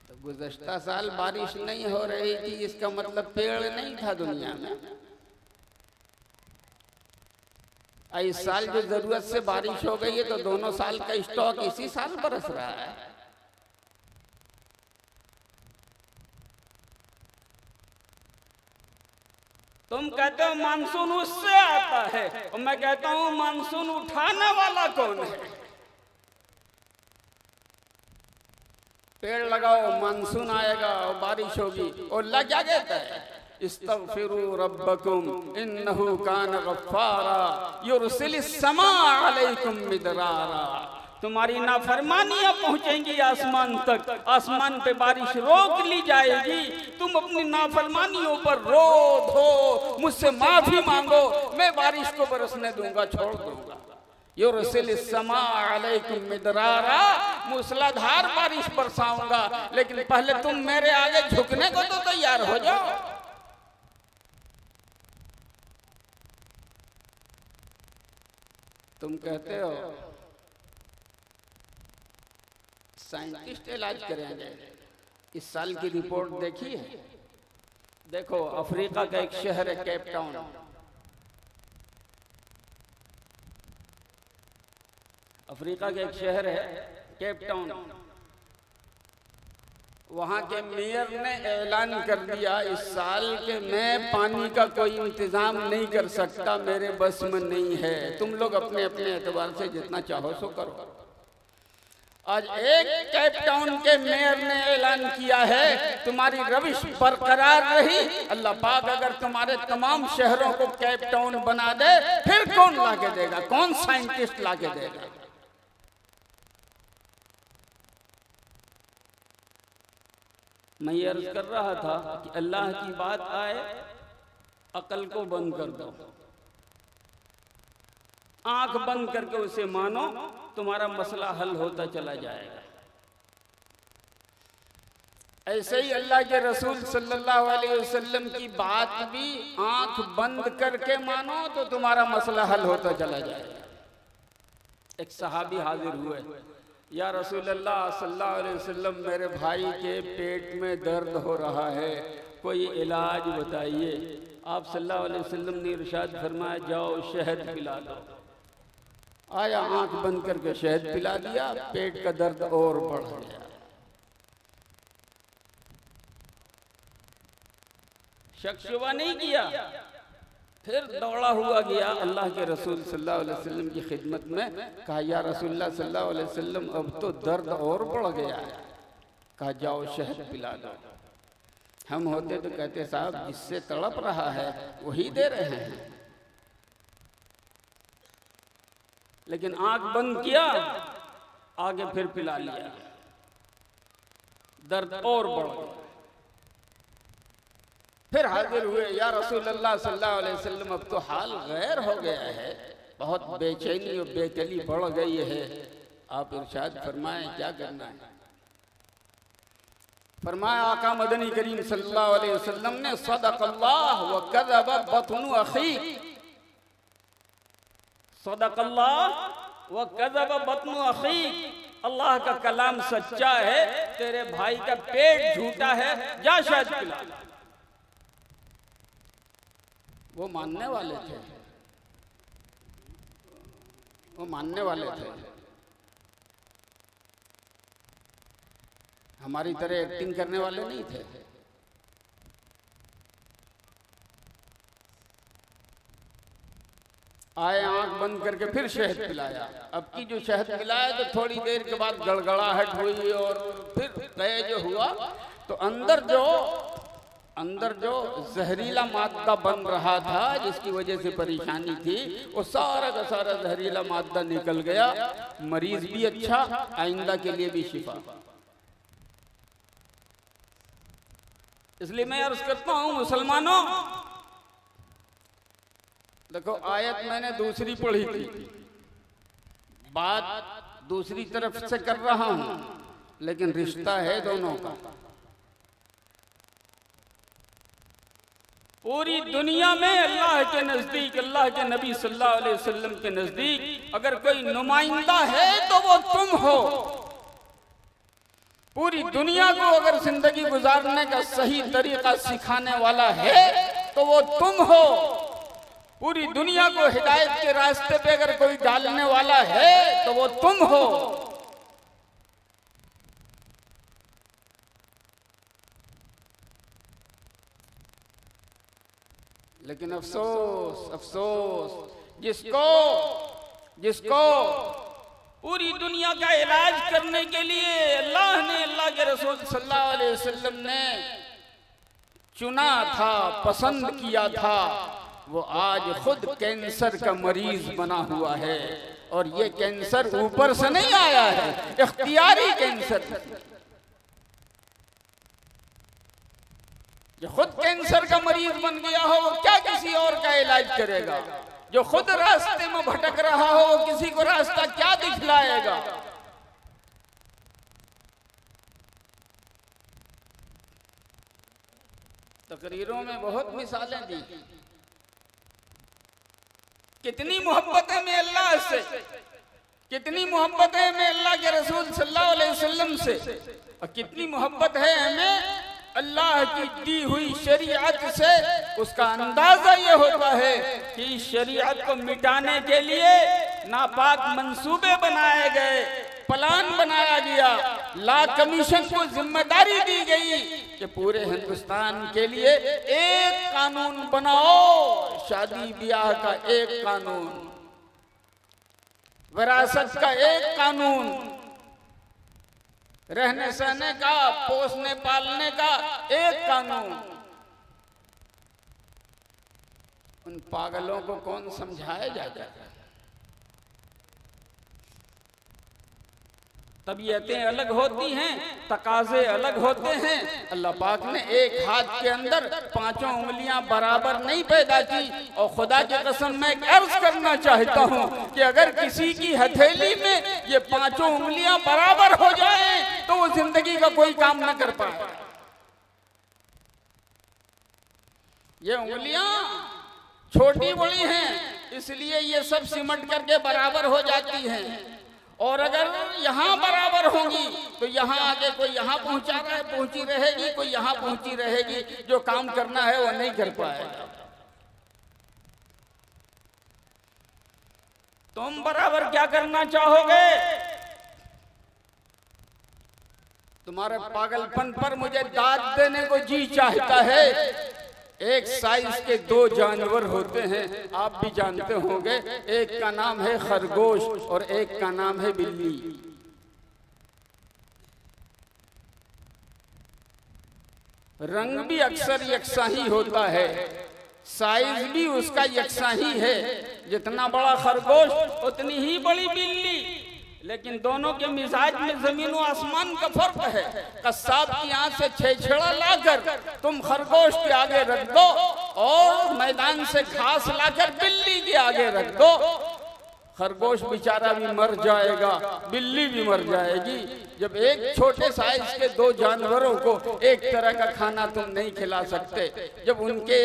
तो गुज़श्ता साल बारिश नहीं हो रही थी, इसका मतलब पेड़ नहीं था दुनिया में। इस साल जो जरूरत से बारिश हो गई है तो दोनों साल का स्टॉक इसी साल बरस रहा है। तुम कहते हो मानसून उससे आता है, और मैं कहता हूं मानसून उठाने वाला कौन है? पेड़ लगाओ, मानसून आएगा और बारिश होगी। और अल्लाह क्या कहता है? इस्तगफिरू रब्बकुम इन्नहु कान गफ्फारा युरसिलिस समा अलैकुम मिदरारा। तुम्हारी नाफरमानियां पहुंचेंगी आसमान तक, आसमान पे बारिश रोक ली जाएगी। तुम अपनी नाफरमानियों पर रो धो, मुझसे माफी मांगो, मैं बारिश को बरसने दूंगा, छोड़ दूंगा। युरसिलिस समा अलैकुम मिदरारा, मूसलाधार बारिश बरसाऊंगा, लेकिन पहले तुम मेरे आगे झुकने को तो तैयार हो जाओ। तुम कहते हो साइंटिस्ट इलाज करेंगे, इस साल की रिपोर्ट देखी है? देखो, अफ्रीका का एक शहर है केप टाउन, अफ्रीका का एक शहर है केप टाउन। वहां के मेयर ने ऐलान कर दिया इस साल के मैं पानी का कोई इंतजाम नहीं कर सकता, मेरे बस में नहीं है, तुम लोग अपने अपने एतबार से जितना चाहो सो करो। आज एक केप टाउन के मेयर ने ऐलान किया है तुम्हारी रविश बरकरार रही, अल्लाह पाक अगर तुम्हारे तमाम शहरों को केप टाउन बना दे, फिर कौन लाके देगा? कौन साइंटिस्ट लाके देगा? मैं ये अर्ज कर रहा था कि अल्लाह की बात आए, अकल को बंद कर दो, आंख बंद करके उसे मानो, तुम्हारा मसला हल होता चला जाएगा। ऐसे ही अल्लाह के रसूल सल्लल्लाहु अलैहि वसल्लम की बात भी आंख बंद करके मानो तो तुम्हारा मसला हल होता चला जाएगा। एक सहाबी हाजिर हुए, या रसूल अल्लाह सल्लल्लाहु अलैहि वसल्लम, मेरे भाई के पेट में दर्द हो रहा है, कोई इलाज बताइए। आप सल्लल्लाहु अलैहि वसल्लम ने इरशाद फरमाया, जाओ शहद पिला दो। आया, आंख बंद करके शहद पिला दिया, पेट का दर्द और बढ़ गया। शक शुबा नहीं किया, फिर दौड़ा हुआ गया अल्लाह के रसूल सल्लल्लाहु अलैहि वसल्लम की खिदमत में, कहा या रसूलुल्लाह सल्लल्लाहु अलैहि वसल्लम, अब तो दर्द और बढ़ गया है। कहा जाओ शहद पिला दो। हम होते तो कहते साहब जिससे तड़प रहा है वही दे रहे हैं, लेकिन आंख बंद किया, आगे फिर पिला लिया, दर्द और बढ़ गया। फिर हाजिर हुए, या रसूल अल्लाह सल्लल्लाहु अलैहि वसल्लम, अब तो हाल गैर हो गया है, बहुत बेचैनी और बेकली बढ़ गई है, आप इरशाद फरमाएं क्या करना है। फरमाया आका मदनी करीम सल्लल्लाहु अलैहि वसल्लम ने, सदक़ल्लाह व कज़ब बत्नु अखीक, सदक़ल्लाह व कज़ब बत्नु अखीक, अल्लाह का कलाम सच्चा है, तेरे भाई का पेट झूठा है, जा शहद पिला। वो मानने वाले थे, वो मानने वाले थे, हमारी तरह एक्टिंग करने वाले नहीं थे। आए, आंख बंद करके फिर शहद पिलाया। अब की जो शहद पिलाया तो थोड़ी देर के बाद गड़गड़ाहट हुई और फिर गए जो हुआ, तो अंदर जो जहरीला मादा बन रहा था, जिसकी वजह से परेशानी थी, वो सारा का सारा जहरीला मादा निकल गया। मरीज भी अच्छा, आइंदा के लिए भी शिफा। इसलिए मैं अर्ज करता हूं मुसलमानों, देखो आयत मैंने दूसरी पढ़ी थी, बात दूसरी तरफ से कर रहा हूं, लेकिन रिश्ता है दोनों का। पूरी दुनिया में अल्लाह के नजदीक, अल्लाह के नबी सल्लल्लाहु अलैहि वसल्लम के नजदीक अगर कोई नुमाइंदा है तो वो तुम हो। पूरी दुनिया को अगर जिंदगी गुजारने का सही तरीका सिखाने वाला है तो वो तुम हो। पूरी दुनिया को हिदायत के रास्ते पे अगर कोई डालने वाला है तो वो तुम हो। लेकिन अफसोस अफसोस, जिसको पूरी दुनिया का इलाज करने के लिए अल्लाह ने, अल्लाह के रसूल सल्लल्लाहु अलैहि वसल्लम ने चुना था, पसंद किया था, वो आज खुद कैंसर का मरीज बना हुआ है। और ये कैंसर ऊपर से नहीं आया है, इख्तियारी कैंसर। जो खुद कैंसर का मरीज बन गया हो वो क्या किसी और का इलाज करेगा? जो खुद रास्ते में भटक रहा हो वो किसी को रास्ता क्या दिखलाएगा? तकरीरों में बहुत मिसालें दी, कितनी मोहब्बत है हमें अल्लाह से, कितनी मोहब्बत है हमें अल्लाह के रसूल सल्लल्लाहु अलैहि वसल्लम से, और कितनी मोहब्बत है हमें अल्लाह की दी हुई शरीयत से। उसका अंदाजा ये होता है कि इस शरीयत को मिटाने के लिए नापाक मंसूबे बनाए गए, प्लान बनाया गया, लॉ कमीशन को जिम्मेदारी दी गई कि पूरे हिंदुस्तान के लिए एक कानून बनाओ, शादी ब्याह का एक कानून, विरासत का एक कानून, रहने सहने का, पोसने पालने का एक कानून। उन पागलों को कौन समझाया जाता है? तबीयतें अलग होती हैं, तकाजे अलग होते हैं। अल्लाह पाक ने एक हाथ के अंदर पांचों उंगलियां बराबर नहीं पैदा की। और खुदा की कसम मैं अर्ज करना चाहता हूं कि अगर किसी की हथेली में ये पांचों उंगलियां बराबर हो जाएं तो वो जिंदगी का कोई काम न कर पाए। ये उंगलियां छोटी बड़ी हैं, इसलिए ये सब सिमट करके बराबर हो जाती हैं। और अगर यहाँ बराबर होंगी तो यहाँ आगे कोई यहाँ पहुंची रहेगी, कोई यहाँ पहुंची रहेगी। जो काम करना है वो नहीं कर पाएगा। तुम बराबर क्या करना चाहोगे? तुम्हारे पागलपन पर मुझे दाद देने को जी चाहता है। एक साइज के दो जानवर होते हैं, आप भी जानते होंगे। एक का नाम है खरगोश और एक का नाम है बिल्ली। रंग भी अक्सर यकसा ही होता है, साइज भी उसका यकसा ही है। जितना बड़ा खरगोश उतनी ही बड़ी बिल्ली, लेकिन दोनों के मिजाज में जमीन व आसमान का फर्क है। कस्साब की आंख से छेछड़ा लाकर तुम खरगोश के आगे रख दो और मैदान से घास लाकर बिल्ली के आगे रख दो, खरगोश बेचारा भी मर जाएगा, बिल्ली भी मर जाएगी। जब एक छोटे साइज के दो जानवरों को एक तरह का खाना तुम नहीं खिला सकते, जब उनका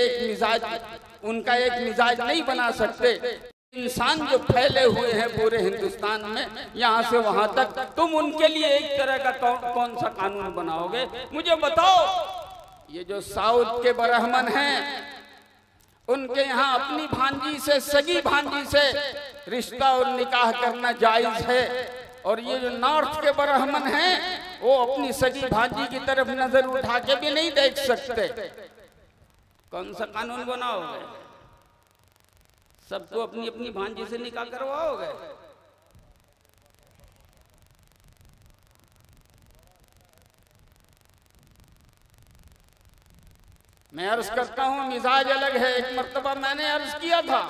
एक मिजाज नहीं बना सकते, इंसान जो फैले हुए हैं पूरे हिंदुस्तान में यहाँ से वहां तक, तुम उनके लिए एक तरह का कौन सा कानून बनाओगे? मुझे बताओ। ये जो साउथ के ब्राह्मण हैं, उनके यहाँ अपनी भांजी से, सगी भांजी से रिश्ता और निकाह करना जायज है। और ये जो नॉर्थ के ब्राह्मण हैं, वो अपनी सगी भांजी की तरफ नजर उठा के भी नहीं देख सकते। कौन सा कानून बनाओगे? सबको अपनी अपनी भांजी से निकाह करवाओगे? मैं अर्ज करता हूं, मिजाज अलग है। एक मर्तबा मैंने अर्ज किया था,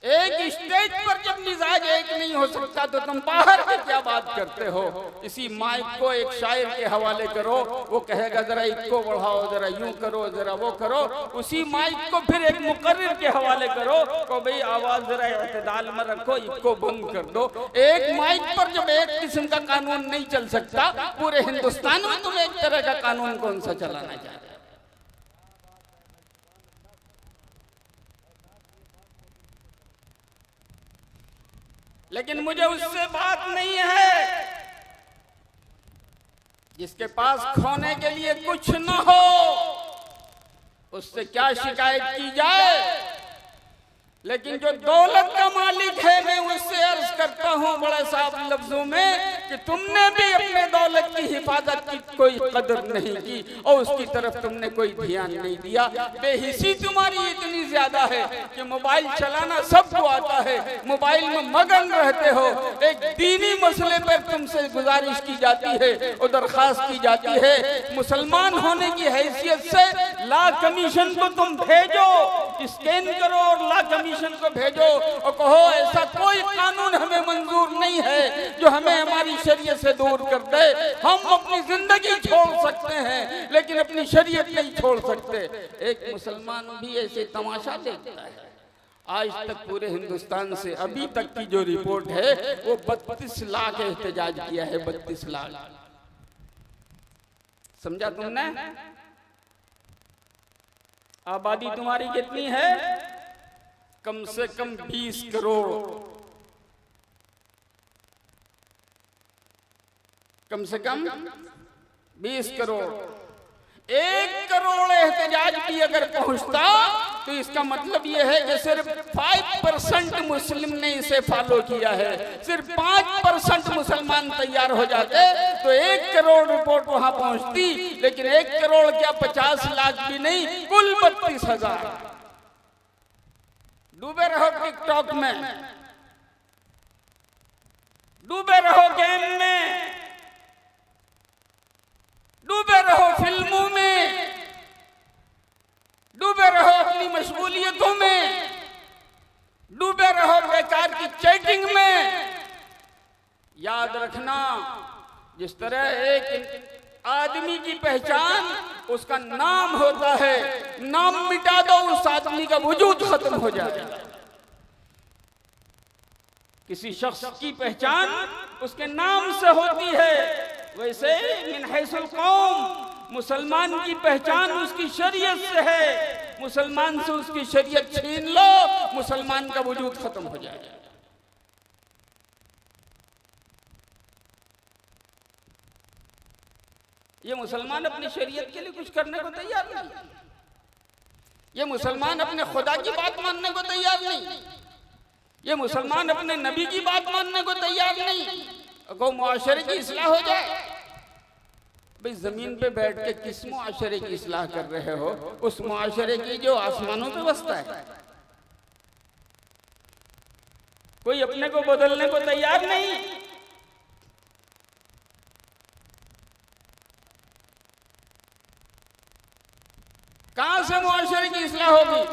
एक स्टेज पर जब मिजाज एक नहीं हो सकता तो तुम बाहर की क्या बात करते हो? इसी माइक को एक शायर के हवाले करो, वो कहेगा जरा इसको बढ़ाओ, जरा यूं करो, जरा वो करो। उसी माइक को फिर एक मुकर्रिर के हवाले करो, को भाई आवाज जरा इत्तेदाल में रखो, इसको बंद कर दो। एक माइक पर जब एक किस्म का कानून नहीं चल सकता, पूरे हिंदुस्तान में तुम एक तरह का कानून कौन सा चलाना चाह रहे? लेकिन मुझे उससे बात नहीं है। जिसके पास खोने के लिए कुछ न हो, उससे क्या शिकायत की जाए? लेकिन जो दौलत का मालिक है, मैं उससे अर्ज करता हूं बड़े साफ लफ्जों में कि तुमने भी अपने दौलत की हिफाजत की कोई कदर नहीं की और उसकी तरफ तुमने कोई ध्यान नहीं दिया। बेहिसी तुम्हारी इतनी ज्यादा है कि मोबाइल चलाना सबको आता है, मोबाइल में मगन रहते हो। एक दीनी मसले पर तुमसे गुजारिश की जाती है और दरखास्त की जाती है, मुसलमान होने की हैसियत से लॉ कमीशन को तुम भेजो, स्कैन करो और लॉ कमीशन को भेजो और कहो ऐसा कोई कानून हमें मंजूर नहीं है जो हमें हमारी शरीयत से दूर कर दे। हम अपनी जिंदगी छोड़ सकते हैं लेकिन अपनी शरीयत नहीं छोड़ सकते। एक मुसलमान भी ऐसे तमाशा देखता है। आज तक पूरे हिंदुस्तान से अभी तक की जो रिपोर्ट है वो 32 लाख एहतजाज किया है। 32 लाख। समझा तुमने? आबादी तुम्हारी कितनी है? कम से कम 20 करोड़, कम से कम 20 करोड़, 1 करोड़ एहतजाज भी अगर पहुंचता तो इसका मतलब यह है कि सिर्फ 5% मुस्लिम ने इसे फॉलो किया है। सिर्फ 5% मुसलमान तैयार हो जाते तो 1 करोड़ रिपोर्ट वहां पहुंचती। लेकिन 1 करोड़ क्या 50 लाख भी नहीं, कुल 32,000। डूबे रहो टिकटॉक में, डूबे रहो गेम में, डूबे रहो फिल्मों में, डूबे रहो अपनी मशगूलियतों में, डूबे रहो बेकार की चैटिंग में। याद रखना, जिस तरह एक आदमी की पहचान उसका नाम होता है, नाम मिटा दो उस आदमी का वजूद खत्म हो जाएगा। किसी शख्स की पहचान उसके नाम से होती है, वैसे मिन हैसुल कौम मुसलमान की पहचान उसकी शरीयत से है। मुसलमान से उसकी शरीयत छीन लो, मुसलमान का वजूद खत्म हो जाएगा। ये मुसलमान अपनी शरीयत के लिए कुछ करने को तैयार नहीं, ये मुसलमान अपने खुदा की बात मानने को तैयार नहीं, ये मुसलमान अपने नबी की बात मानने को तैयार नहीं। अगर मुआशरे की इस्लाह हो जाए, भाई जमीन पे बैठ के किस मुआशरे की इस्लाह कर रहे हो? उस मुआशरे की जो आसमानों पे बसता है। कोई अपने को बदलने को तैयार नहीं। कहां से मुआशरे की इस्लाह होगी?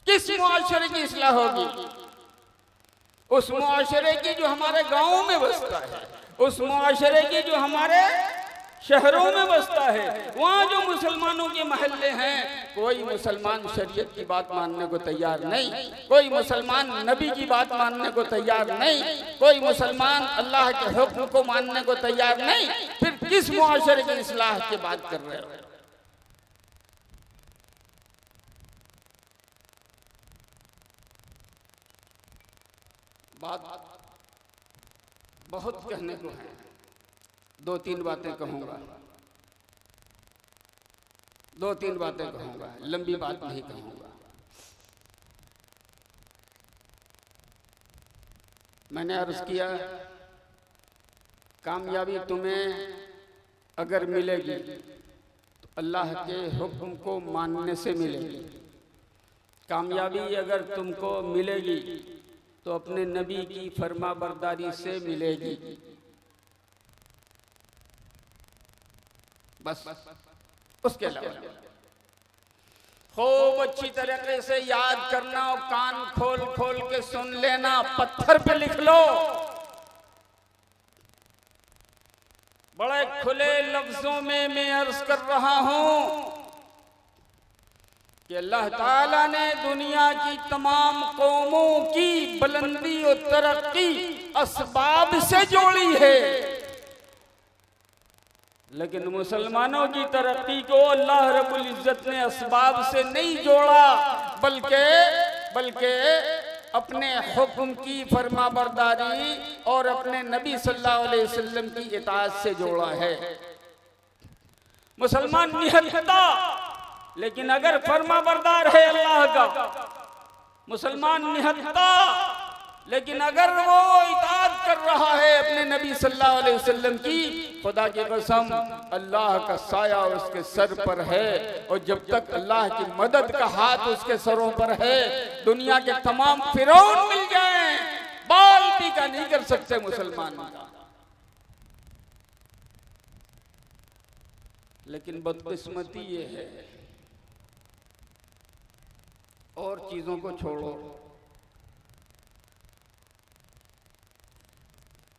किस मुआशरे की इस्लाह होगी? उस मुआशरे की जो हमारे गांवों में बसता है, उस मुआशरे की जो हमारे शहरों में बसता है, वहां जो मुसलमानों के महल्ले हैं, कोई मुसलमान शरीयत की बात मानने को तैयार नहीं, कोई मुसलमान नबी की बात मानने को तैयार नहीं, कोई मुसलमान अल्लाह के हुक्म को मानने को तैयार नहीं। फिर किस मुआशरे की इस्लाह की बात कर रहे हो? बात बहुत कहने को है, 2-3 बातें कहूंगा, 2-3 बातें कहूंगा, लंबी बात नहीं कहूंगा। मैंने अर्ज किया, कामयाबी तुम्हें अगर मिलेगी तो अल्लाह के हुक्म को मानने से मिलेगी। कामयाबी अगर तुमको मिलेगी तो अपने नबी की फरमा बरदारी से मिलेगी। बस उसके अलावा खूब अच्छी तरीके से याद करना और कान खोल खोल के सुन लेना, पत्थर पे लिख लो। बड़े खुले लफ्जों में मैं अर्ज कर रहा हूं कि अल्लाह ताला ने दुनिया की तमाम कौमों की बुलंदी और तरक्की असबाब से जोड़ी है, लेकिन मुसलमानों की तरक्की को अल्लाह रब्बुल इज्जत ने असबाब से नहीं जोड़ा, बल्कि अपने हुक्म की फरमाबरदारी और अपने नबी सल्लल्लाहु अलैहि वसल्लम की इताअत से जोड़ा है। मुसलमान निहत्ता, लेकिन अगर फरमाबरदार है अल्लाह का, मुसलमान निहत्ता, लेकिन अगर वो इताअत कर रहा है अपने नबी सल्लल्लाहु अलैहि वसल्लम की, खुदा की कसम अल्लाह का साया उसके सर पर है। और जब तक अल्लाह की मदद का हाथ उसके सरों पर है, दुनिया के तमाम फिरौन मिल जाएं, बाल भी का नहीं कर सकते मुसलमान का। लेकिन बदकिस्मती ये है, और चीजों को छोड़ो,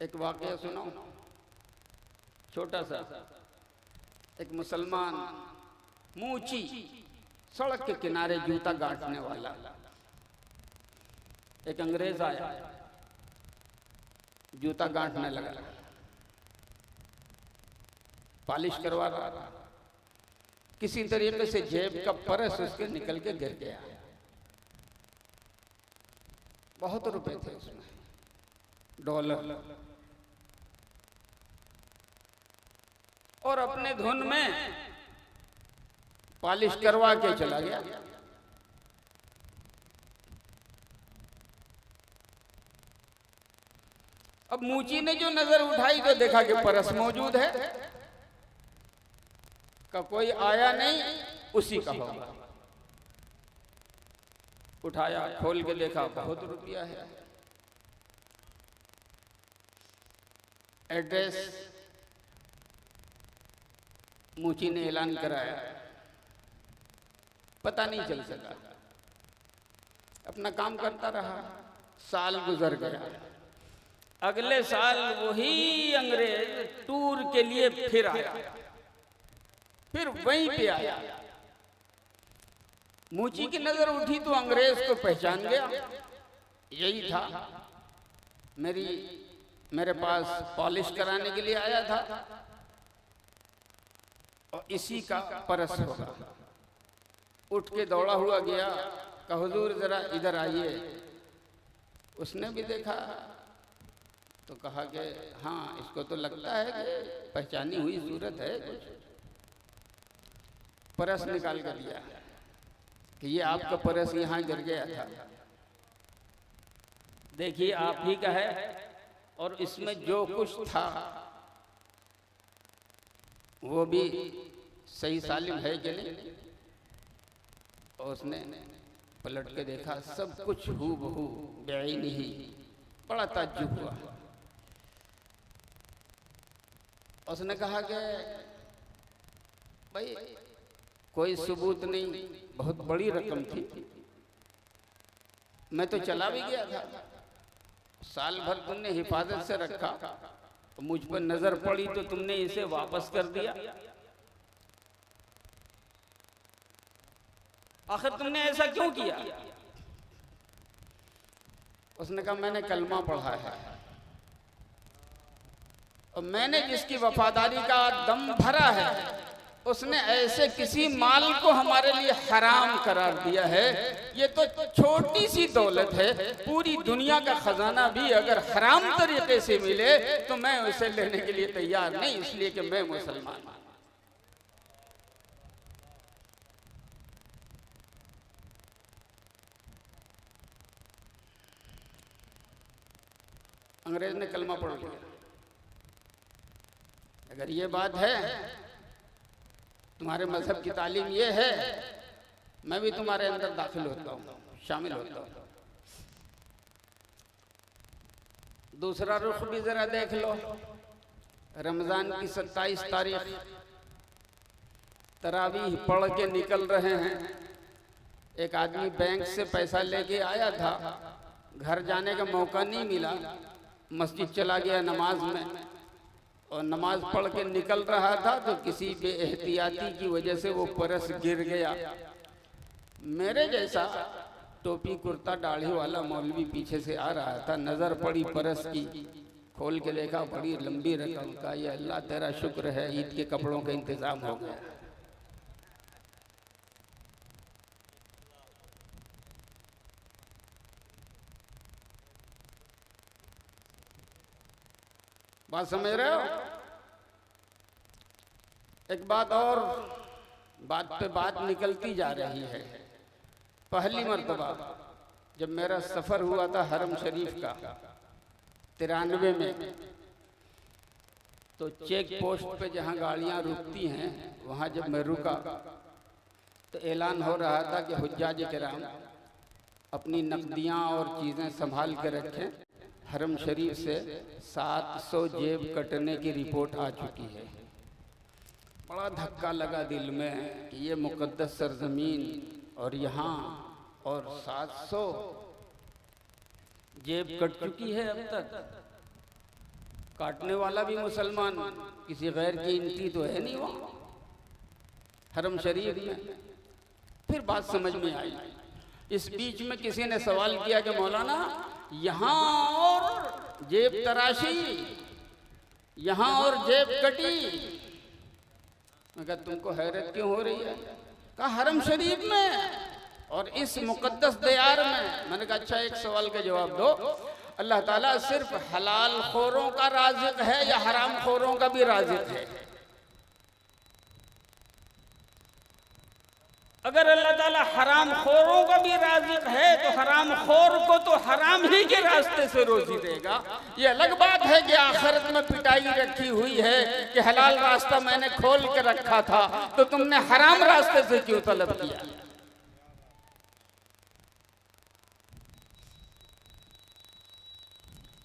एक वाकया सुनो, छोटा सा। एक मुसलमान मूची सड़क के किनारे जूता गांठने वाला, एक अंग्रेज आया, जूता गांठने लगा, पॉलिश करवा रहा था। किसी तरीके से जेब का परस उसके निकल के गिर गया। बहुत रुपए थे उसमें, डॉलर। और अपने धुन में पॉलिश करवा के चला गया। अब मूची ने जो नजर उठाई तो देखा कि परस मौजूद है, का कोई आया नहीं, उसी का होगा। उठाया, खोल के देखा, बहुत रुपया है। एड्रेस मूची ने ऐलान कराया, पता नहीं चल सका, अपना काम करता रहा। साल गुजर गया। अगले साल वही अंग्रेज टूर के लिए फिर आया, फिर वहीं पे आया। मूची की नजर उठी तो अंग्रेज को पहचान गया, यही था मेरे पास पॉलिश कराने के लिए आया था, और इसी का परस होगा। उठ के दौड़ा हुआ गया, कहा हुजूर जरा इधर आइए। उसने भी देखा तो कहा कि हाँ, इसको तो लगता है कि पहचानी हुई सूरत है कुछ। परस निकाल कर दिया कि ये आपका परस यहाँ गिर गया था, देखिए आप ही का है, और इसमें जो कुछ था वो भी सही सालिम है कि नहीं। और उसने पलट के देखा, सब कुछ हूबहू बेईन ही। बड़ा ताज्जुब हुआ। उसने कहा कि भाई कोई सबूत नहीं, बहुत बड़ी रकम थी, मैं तो चला भी गया था, साल भर तुमने हिफाजत से रखा, तो मुझ पर नजर पड़ी तो तुमने इसे वापस कर दिया। आखिर तुमने ऐसा क्यों किया? उसने कहा मैंने कलमा पढ़ा है, और मैंने जिसकी वफादारी का दम भरा है, उसने ऐसे किसी माल को हमारे लिए हराम करार दिया है। ये तो छोटी सी दौलत है, पूरी दुनिया का खजाना भी अगर हराम तरीके से मिले तो मैं उसे लेने के लिए तैयार नहीं, इसलिए कि मैं मुसलमान हूं। अंग्रेज ने कलमा पढ़ लिया। अगर ये बात है, तुम्हारे मजहब की तालीम ये है, मैं भी तुम्हारे अंदर दाखिल होता हूँ, शामिल होता हूँ। दूसरा रुख भी जरा देख लो। रमजान की 27 तारीख तरावीह पढ़ के निकल रहे हैं। एक आदमी बैंक से पैसा लेके आया था, घर जाने का मौका नहीं मिला, मस्जिद चला गया नमाज में, और नमाज पढ़ के निकल रहा था तो किसी बेएहतियाती की वजह से वो परस गिर गया। मेरे जैसा टोपी कुर्ता दाढ़ी वाला मौलवी पीछे से आ रहा था, नजर पड़ी परस की, खोल के देखा बड़ी लंबी रकम का। ये अल्लाह तेरा शुक्र है, ईद के कपड़ों का इंतजाम हो गया। बात समझ रहे हो? एक बात और, बात पे बात निकलती जा रही है। पहली मर्तबा जब मेरा सफर हुआ था हरम शरीफ का 93 में, तो चेक पोस्ट पे जहाँ गाड़ियाँ रुकती हैं वहाँ जब मैं रुका तो ऐलान हो रहा था कि हुज्जाज किराम अपनी नकदियाँ और चीज़ें संभाल के रखें, हरम शरीफ से 700 जेब कटने की रिपोर्ट आ चुकी है। बड़ा धक्का लगा दिल में कि ये मुकद्दस सरजमीन और यहाँ, और 700 जेब कट चुकी है अब तक। काटने वाला भी मुसलमान, किसी गैर की इनकी तो है नहीं वहाँ हरम शरीफ में। फिर बात समझ में आई। इस बीच में किसी ने सवाल किया कि मौलाना यहाँ और जेब तराशी, यहाँ और जेब कटी। मैं कहा तुमको हैरत क्यों हो रही है? कहा हरम शरीफ में और इस मुकद्दस दयार में। मैंने मैंने कहा अच्छा एक सवाल का जवाब दो, अल्लाह ताला सिर्फ हलाल खोरों का राज़िक है या हराम खोरों का भी राज़िक है? अगर अल्लाह ताला हराम खोरों का भी राज़िक है तो हराम खोर को तो हराम ही के रास्ते से रोजी देगा। ये अलग बात है कि आखिरत में पिटाई रखी हुई है कि हलाल रास्ता मैंने खोल के रखा था तो तुमने हराम रास्ते से क्यों तलब किया।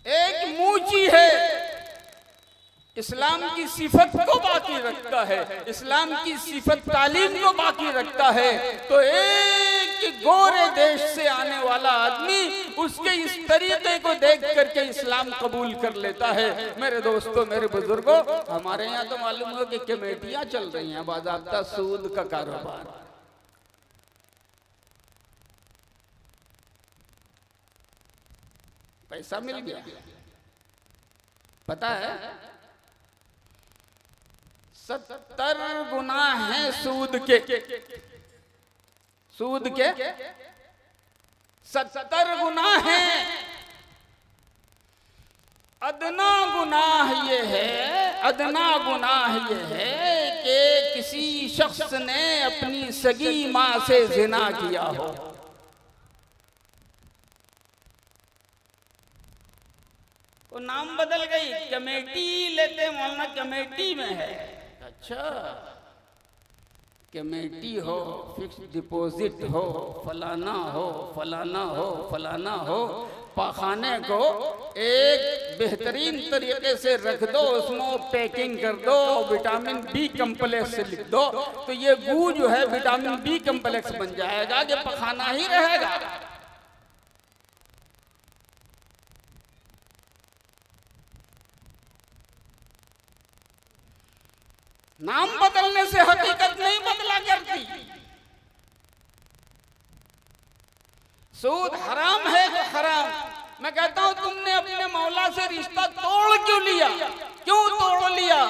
एक मूची है, इस्लाम की सिफत को बाकी रखता है, इस्लाम की सिफत तालीम को बाकी रखता है, तो एक गोरे देश से आने वाला आदमी उसके इस तरीके को देख करके इस्लाम कबूल कर लेता है। मेरे दोस्तों, मेरे बुजुर्गों, हमारे यहाँ तो मालूम हो कि कमेटियां चल रही हैं, बाज़ाब्ता सूद का कारोबार। पैसा मिल गया, पता है 70 गुना है सूद के 70 गुना है। अदना गुनाह ये है कि किसी शख्स ने अपनी सगी माँ से जिना किया हो। वो नाम बदल गई, कमेटी लेते मौलाना, कमेटी में है। अच्छा, कमेटी हो, फिक्स डिपॉजिट हो, फलाना हो, फलाना हो, फलाना हो। पाखाने को एक बेहतरीन तरीके से रख दो, उसमें पैकिंग कर दो, विटामिन बी कम्प्लेक्स से लिख दो, तो ये गू जो है विटामिन बी कम्प्लेक्स बन जाएगा कि पखाना ही रहेगा। नाम बदलने से हकीकत नहीं बदला करती। सूद हराम है तो हराम। मैं कहता हूं तुमने अपने मौला से रिश्ता तोड़ क्यों लिया? क्यों तोड़ लिया?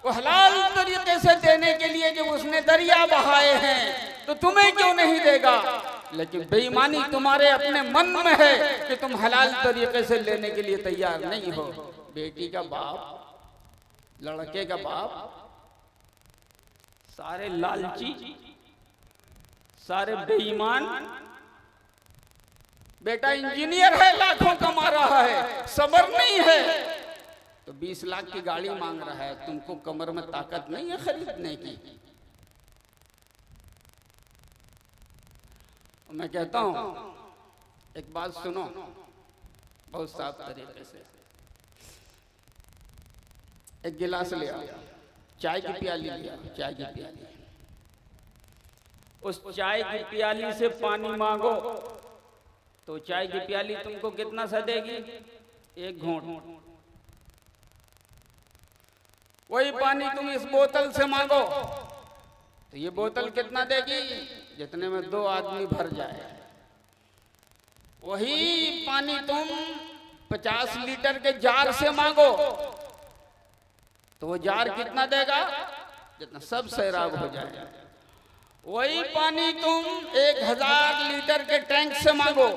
वो हलाल तरीके से देने के लिए जब उसने दरिया बहाए हैं तो तुम्हें क्यों नहीं देगा? लेकिन बेईमानी तुम्हारे अपने मन में है कि तुम हलाल तरीके से लेने के लिए तैयार नहीं हो। बेटी का बाप, लड़के का बाप, सारे लालची, सारे बेईमान। बेटा इंजीनियर है, लाखों कमा रहा है, सब्र नहीं है तो 20 लाख की गाड़ी मांग रहा है। तुमको कमर में ताकत नहीं है खरीदने की। मैं कहता हूं एक बात सुनो बहुत साफ तरीके से। एक गिलास ले आओ, चाय की प्याली लिया, चाय की प्याली, उस चाय की प्याली से पानी मांगो तो चाय की प्याली तुमको कितना सदेगी? 1 घूंट। वही पानी तुम इस बोतल से मांगो तो ये बोतल कितना देगी? जितने में 2 आदमी भर जाए। वही पानी तुम 50 लीटर के जार से मांगो तो वो जार कितना देगा? जितना सब सैराब हो जाए। वही पानी तुम 1000 लीटर के टैंक से मांगो,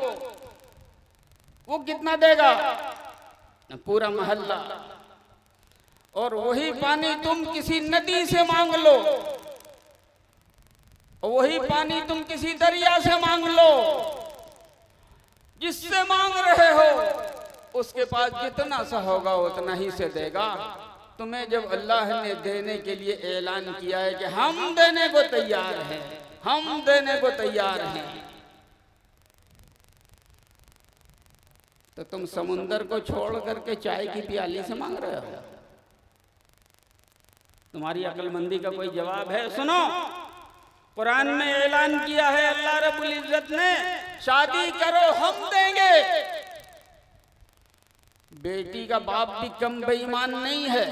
वो कितना देगा? पूरा मोहल्ला। और वही पानी तुम किसी नदी से मांग लो, वही पानी तुम किसी दरिया से मांग लो, जिससे मांग रहे हो उसके पास जितना सा होगा उतना ही से देगा। तुम्हें जब अल्लाह ने देने के लिए ऐलान किया है कि हम देने को तैयार हैं, हम देने को तैयार हैं, तो तुम समुंदर को छोड़ करके चाय की प्याली से मांग रहे हो। तुम्हारी अक्लमंदी का कोई जवाब है? सुनो, कुरान में ऐलान किया है अल्लाह रब्बुल इज्जत ने, शादी करो हम देंगे। बेटी का बाप भी कम बेईमान नहीं है,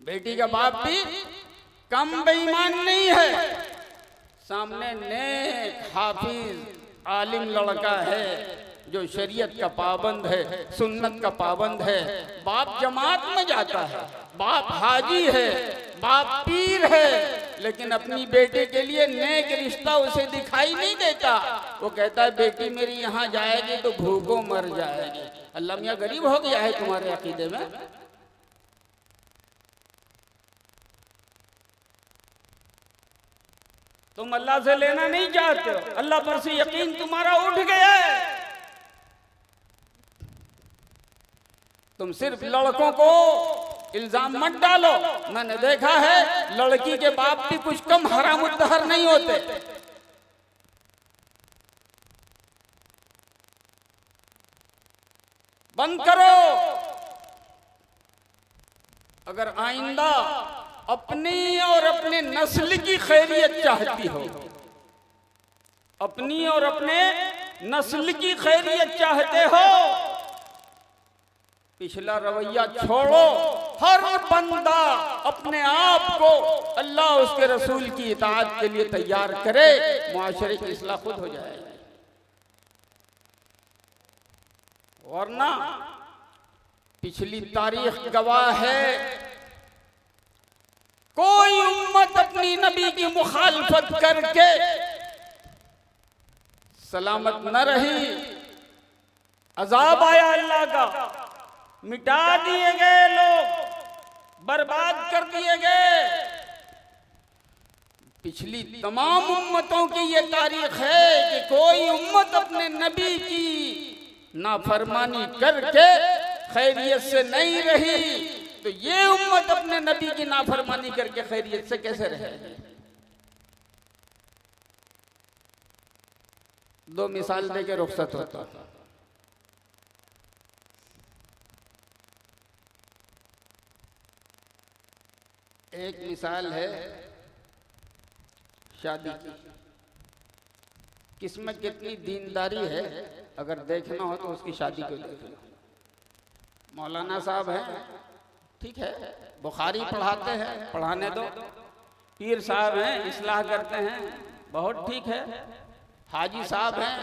बेटी का बाप भी कम बेईमान नहीं है। सामने नेक हाफिज आलिम लड़का है जो शरीयत का पाबंद है, सुन्नत का पाबंद है, बाप जमात में जाता है, बाप हाजी है, बाप पीर है, लेकिन अपनी बेटे के लिए नेक रिश्ता उसे दिखाई नहीं देता। वो कहता है बेटी मेरी यहाँ जाएगी तो भूखों मर जाएगी। अल्लाह मियाँ गरीब हो गया है तुम्हारे अकीदे में? तुम अल्लाह से लेना नहीं चाहते हो, अल्लाह पर से यकीन तुम्हारा उठ गया है। तुम सिर्फ लड़कों को इल्जाम मत डालो। मैंने देखा है लड़की के बाप भी कुछ कम हरामुद्दहर नहीं होते। बंद करो। अगर आइंदा अपनी और अपने नस्ल की खैरियत चाहती हो, अपनी और अपने नस्ल की खैरियत चाहते हो, पिछला रवैया छोड़ो। हर बंदा अपने आप को अल्लाह उसके रसूल की इताअत के लिए तैयार करे, मुआशरे की इस्लाह खुद हो जाएगी। वरना पिछली तारीख गवाह है, कोई उम्मत अपनी नबी की मुखालफत करके सलामत न रही। अजाब आया अल्लाह का, मिटा दिए गए लोग, बर्बाद कर दिए गए। पिछली तमाम उम्मतों की ये तारीख है कि कोई उम्मत अपने नबी की नाफरमानी करके खैरियत से नहीं रही, तो ये उम्मत अपने नबी की नाफरमानी करके खैरियत से कैसे रहेगी? दो मिसाल देके रुखसत होता। एक मिसाल है शादी की, किसमें कितनी दीनदारी है अगर देखना हो तो उसकी शादी को देख लो। मौलाना साहब हैं, ठीक है, बुखारी पढ़ाते हैं, पढ़ाने दो। पीर साहब हैं, इस्लाह करते हैं, बहुत ठीक है। हाजी साहब हैं,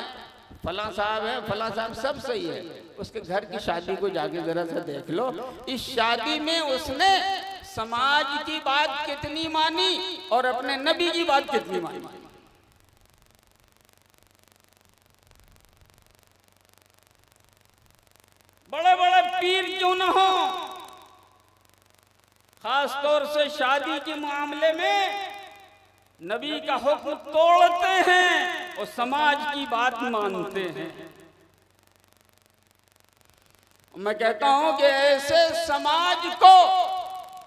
फला साहब हैं, फला साहब, सब सही है। उसके घर की शादी को जाके जरा सा देख लो। इस शादी में उसने समाज की बात कितनी मानी और अपने नबी की बात कितनी मानी। बड़े बड़े पीर क्यों न हो, खास तौर से शादी के मामले में नबी का हुक्म तोड़ते हैं और समाज की बात मानते हैं। मैं कहता हूं कि ऐसे समाज को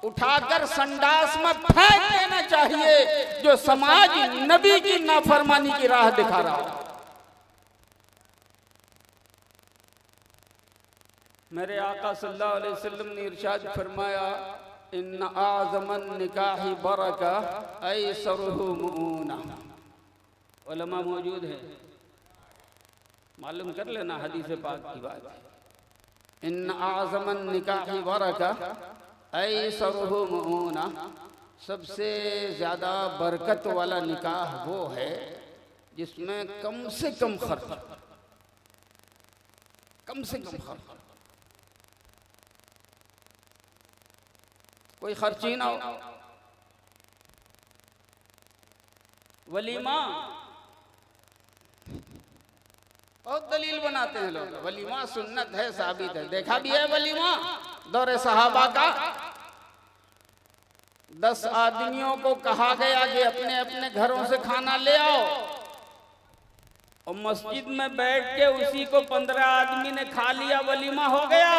उठाकर संडास में फेंक देना चाहिए जो समाज नबी की नाफरमानी की राह दिखा रहा हो। मेरे आका सल्लल्लाहु अलैहि वसल्लम ने इरशाद फरमाया, इन्ना आज़मन निकाही बरका ऐसरुहु मुऊना। उलमा मौजूद है, मालूम कर लेना हदीस पाक की बात। इन्ना आज़मन निकाही बरका ऐसरुहु मुऊना, सबसे ज्यादा बरकत वाला निकाह वो है जिसमें कम से कम खर्च, कम से कम खर्च, कोई खर्ची ना हो। वलीमा बहुत दलील बनाते हैं लोग, वलीमा सुन्नत है, साबित है, देखा भी है वलीमा दौरे सहाबा का। 10 आदमियों को कहा गया कि अपने अपने घरों से खाना ले आओ, और मस्जिद में बैठ के उसी को 15 आदमी ने खा लिया, वलीमा हो गया।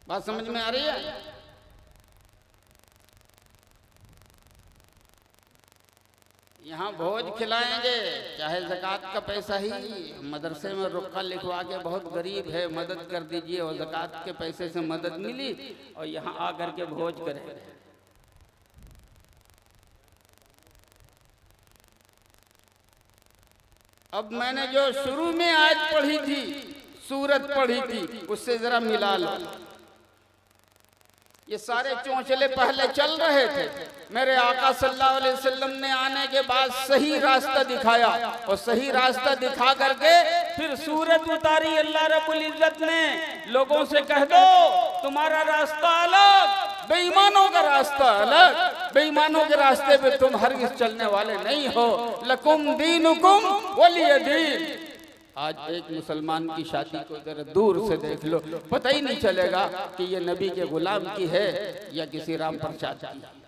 बात समझ में आ रही है? यहाँ भोज खिलाएंगे, चाहे ज़कात का पैसा ही, मदरसे में रुक्का लिखवा के बहुत गरीब है मदद कर दीजिए, और ज़कात के पैसे से मदद मिली, और यहाँ आकर के भोज करें। अब मैंने जो शुरू में आयत पढ़ी थी, सूरत पढ़ी थी, उससे जरा मिला लो। ये सारे चौंचले पहले चल रहे थे, मेरे आका सल्लल्लाहु अलैहि वसल्लम ने आने के बाद सही रास्ता दिखाया, और सही रास्ता दिखा करके फिर सूरत उतारी अल्लाह रब्बुल इज्जत ने, लोगों से कह दो तुम्हारा रास्ता अलग, बेईमानों का रास्ता अलग। बेईमानों के रास्ते पे तुम हरगिज़ चलने वाले नहीं हो। लकुम दीनुकुम वलिय दीन। आज एक मुसलमान की शादी को जरा दूर से देख लो, पता ही नहीं चलेगा कि ये नबी के गुलाम की है या किसी राम प्रसाद की।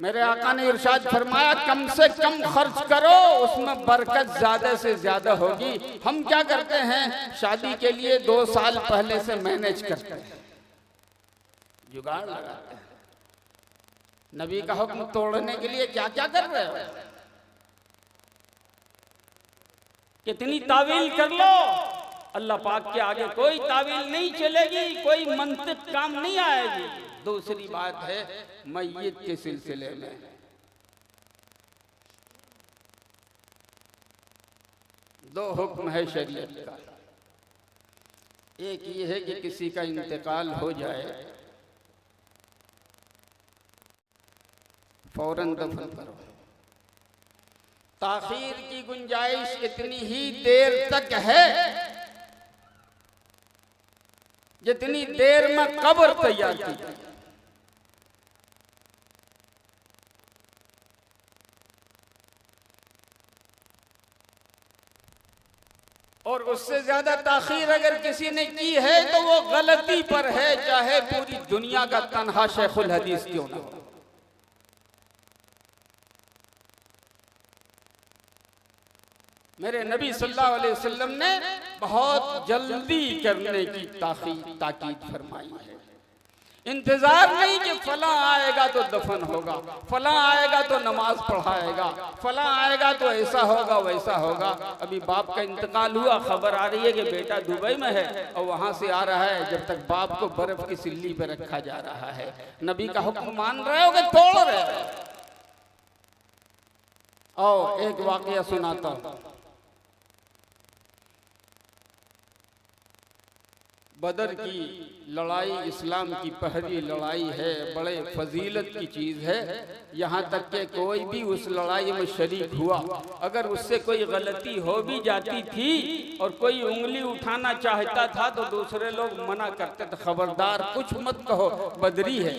मेरे आका ने इरशाद फरमाया कम से कम खर्च करो, उसमें बरकत ज्यादा से ज्यादा होगी। हम क्या करते हैं, शादी के लिए 2 साल पहले से मैनेज करते हैं, जुगाड़ लगाते हैं। नबी का हुक्म तोड़ने के लिए क्या क्या कर रहे हो? कितनी तावील कर लो, अल्लाह पाक के आगे कोई तावील नहीं चलेगी, कोई मंतिक काम नहीं आएगी। दूसरी बात है मय्यत के सिलसिले में, दो हुक्म है शरीयत का। एक ये है कि किसी का इंतकाल हो जाए, फौरन दफन करो। ताखीर की गुंजाइश इतनी ही देर तक है जितनी देर में कब्र तैयार की जाए। और उससे ज्यादा ताखीर अगर किसी ने की है तो वो गलती पर है, चाहे पूरी दुनिया का तन्हा शेखुल हदीस क्यों ना हो। मेरे नबी सल्लल्लाहु अलैहि वसल्लम ने बहुत जल्दी करने की ताकीद फरमाई है। इंतजार नहीं कि फला आएगा तो दफन होगा, फला आएगा तो नमाज पढ़ाएगा, फला आएगा तो ऐसा होगा वैसा होगा। अभी बाप का इंतकाल हुआ, खबर आ रही है कि बेटा दुबई में है और वहां से आ रहा है, जब तक बाप को बर्फ की सिल्ली पे रखा जा रहा है। नबी का हुक्म मान रहे हो कि तोड़ रहे हो? आओ एक वाकया सुनाता हूं। बदर की लड़ाई इस्लाम की पहली लड़ाई है, बड़े फजीलत की चीज़ है। यहाँ तक कि कोई भी उस लड़ाई में शरीक हुआ, अगर उससे कोई गलती हो भी जाती थी और कोई उंगली उठाना चाहता था तो दूसरे लोग मना करते थे, खबरदार कुछ मत कहो, बदरी है।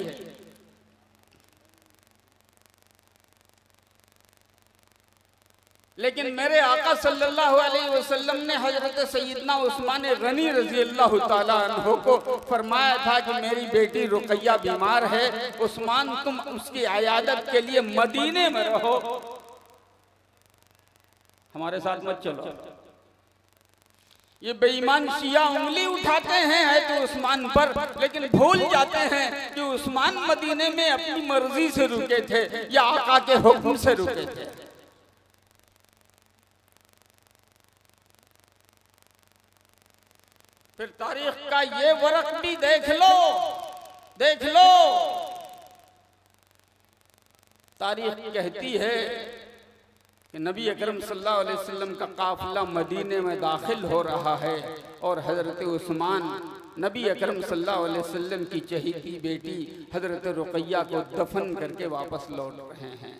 लेकिन मेरे आका सल्लल्लाहु अलैहि वसल्लम ने हजरत सैयदना उस्मान गनी रजी अल्लाह ताला अन्हु को फरमाया था कि मेरी बेटी रुकैया बीमार है, उस्मान तुम उसकी इयादत के लिए मदीने में रहो, हमारे साथ मत चलो। ये बेईमान शिया उंगली उठाते हैं तो उस्मान पर, लेकिन भूल जाते हैं कि उस्मान मदीने में अपनी मर्जी से रुके थे या आका के हुक्म से रुके थे। फिर तारीख का ये वरक भी देख लो, देख लो। तारीख कहती है कि नबी अकरम सल्लल्लाहु अलैहि वसल्लम का काफिला मदीने में दाखिल हो रहा है और हजरत उस्मान नबी अकरम सल्लल्लाहु अलैहि वसल्लम की चहेती बेटी हजरत रुकैया को दफन करके वापस लौट रहे हैं।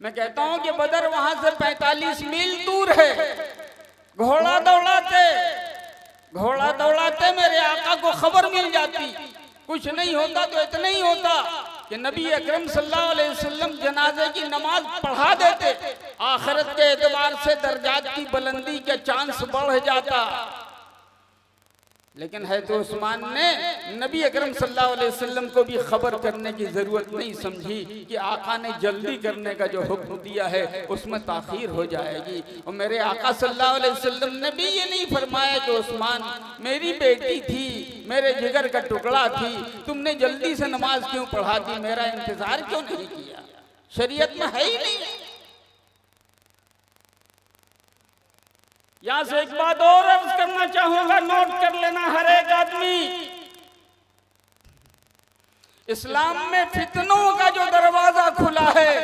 मैं कहता हूं कि बदर वहां से 45 मील दूर है। घोड़ा दौड़ाते मेरे आका को खबर मिल जाती। कुछ नहीं होता तो इतना ही होता कि नबी अकरम सल्लल्लाहु अलैहि वसल्लम जनाजे की नमाज पढ़ा देते, आखिरत के एतबार से दर्जात की बुलंदी के चांस बढ़ जाता। लेकिन है तो उस्मान ने नबी अकरम सल्लल्लाहु अलैहि वसल्लम को भी खबर करने की जरूरत नहीं समझी कि आका ने जल्दी करने का जो हुक्म दिया है उसमें ताखीर हो जाएगी। और मेरे आका सल्लल्लाहु अलैहि वसल्लम ने भी ये नहीं फरमाया कि उस्मान मेरी बेटी थी, मेरे जिगर का टुकड़ा थी, तुमने जल्दी से नमाज क्यों पढ़ा दी, मेरा इंतजार क्यों नहीं किया। शरीयत में है ही नहीं। यहां से एक बात और अर्ज करना चाहूंगा, नोट कर लेना हर एक आदमी। इस्लाम में फितनों का जो दरवाजा खुला है,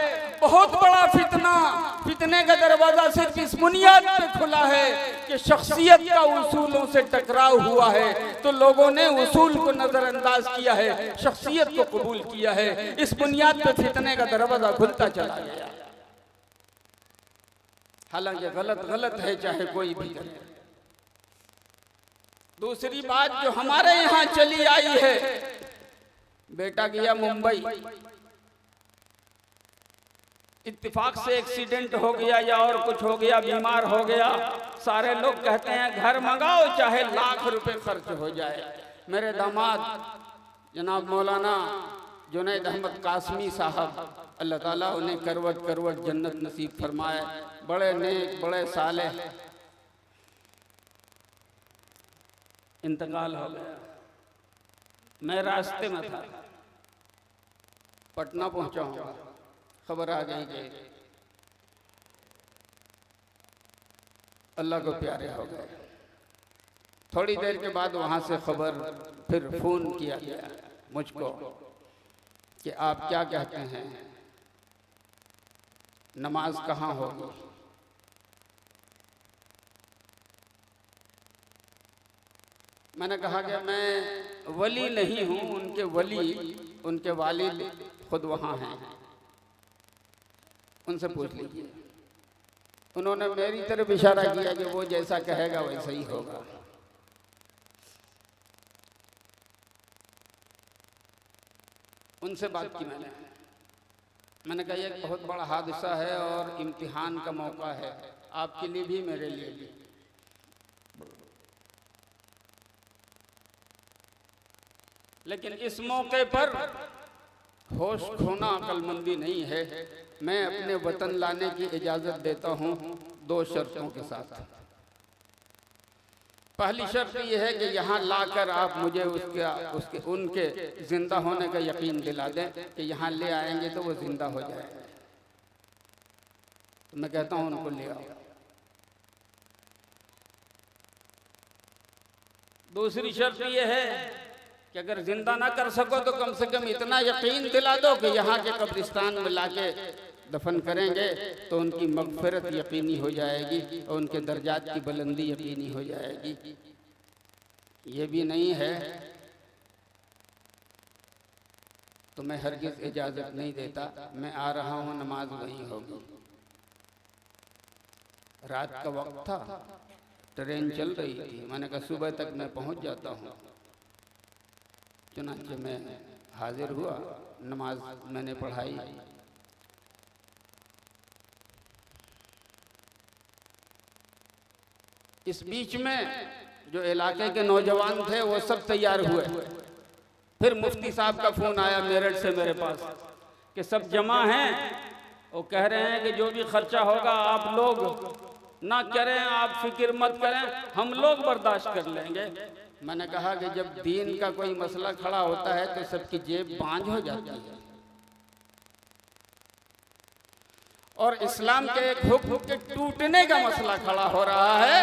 बहुत बड़ा फितने का दरवाजा सिर्फ इस बुनियाद पे खुला है कि शख्सियत का उसूलों से टकराव हुआ है तो लोगों ने उसूल को नजरअंदाज किया है, शख्सियत को कबूल किया है। इस बुनियाद पे फितने का दरवाजा खुलता चला गया। हालांकि गलत गलत है, चाहे कोई भी करे। दूसरी बात जो हमारे यहाँ चली आई है, बेटा गया मुंबई, इत्तेफाक से एक्सीडेंट हो गया या और कुछ हो गया, बीमार हो गया, सारे लोग कहते हैं घर मंगाओ चाहे लाख रुपए खर्च हो जाए। मेरे दामाद जनाब मौलाना जुनैद अहमद कासमी साहब, अल्लाह ताला उन्हें करवट करवट जन्नत नसीब फरमाए, बड़े नेक बड़े साले, इंतकाल हो गया। मैं रास्ते में था, पटना पहुंचा हूँ, खबर आ गई कि अल्लाह को प्यारे हो गए। थोड़ी देर के बाद वहां से खबर, फिर फोन किया गया मुझको कि आप क्या कहते हैं, नमाज कहाँ होगी। मैंने कहा कि मैं वली नहीं हूँ, उनके वली, उनके वालिद खुद वहाँ हैं, उनसे पूछ लीजिए। उन्होंने मेरी तरफ इशारा किया कि वो जैसा कहेगा वैसा ही होगा। उनसे बात की मैंने कहा ये बहुत बड़ा हादसा है और इम्तिहान का मौका है, आपके लिए भी मेरे लिए भी। लेकिन इस मौके पर होश खोना अक्लमंदी नहीं है। मैं अपने वतन लाने की इजाजत देता हूं 2 शर्तों के साथ। पहली शर्त यह है कि यहाँ लाकर आप मुझे उनके जिंदा होने का यकीन दिला दें कि यहाँ ले आएंगे तो वो जिंदा हो जाएंगे। तो मैं कहता हूँ उनको ले आओ। दूसरी शर्त यह है कि अगर जिंदा ना कर सको तो कम से कम इतना यकीन दिला दो कि यहाँ के कब्रिस्तान में लाके दफन करेंगे तो उनकी मगफिरत यकीनी हो जाएगी और उनके दर्जात की बुलंदी यकीनी हो जाएगी। ये भी नहीं है तो मैं हरगिज़ इजाज़त नहीं देता। मैं आ रहा हूँ, नमाज वहीं होगी। रात का वक्त था, ट्रेन चल रही थी। मैंने कहा सुबह तक मैं पहुँच जाता हूँ। चुनांचे मैं हाजिर हुआ, नमाज मैंने पढ़ाई। इस बीच में जो इलाके के नौजवान थे वो सब तैयार हुए। फिर मुफ्ती साहब का फोन आया मेरठ से मेरे पास कि सब जमा हैं, वो कह रहे हैं कि जो भी खर्चा होगा आप लोग ना करें, आप फिक्र मत करें, हम लोग बर्दाश्त कर लेंगे। मैंने कहा कि जब दीन का कोई मसला खड़ा होता है तो सबकी जेब बांझ हो जाती है और इस्लाम के एक हुक्म के टूटने का मसला खड़ा हो रहा है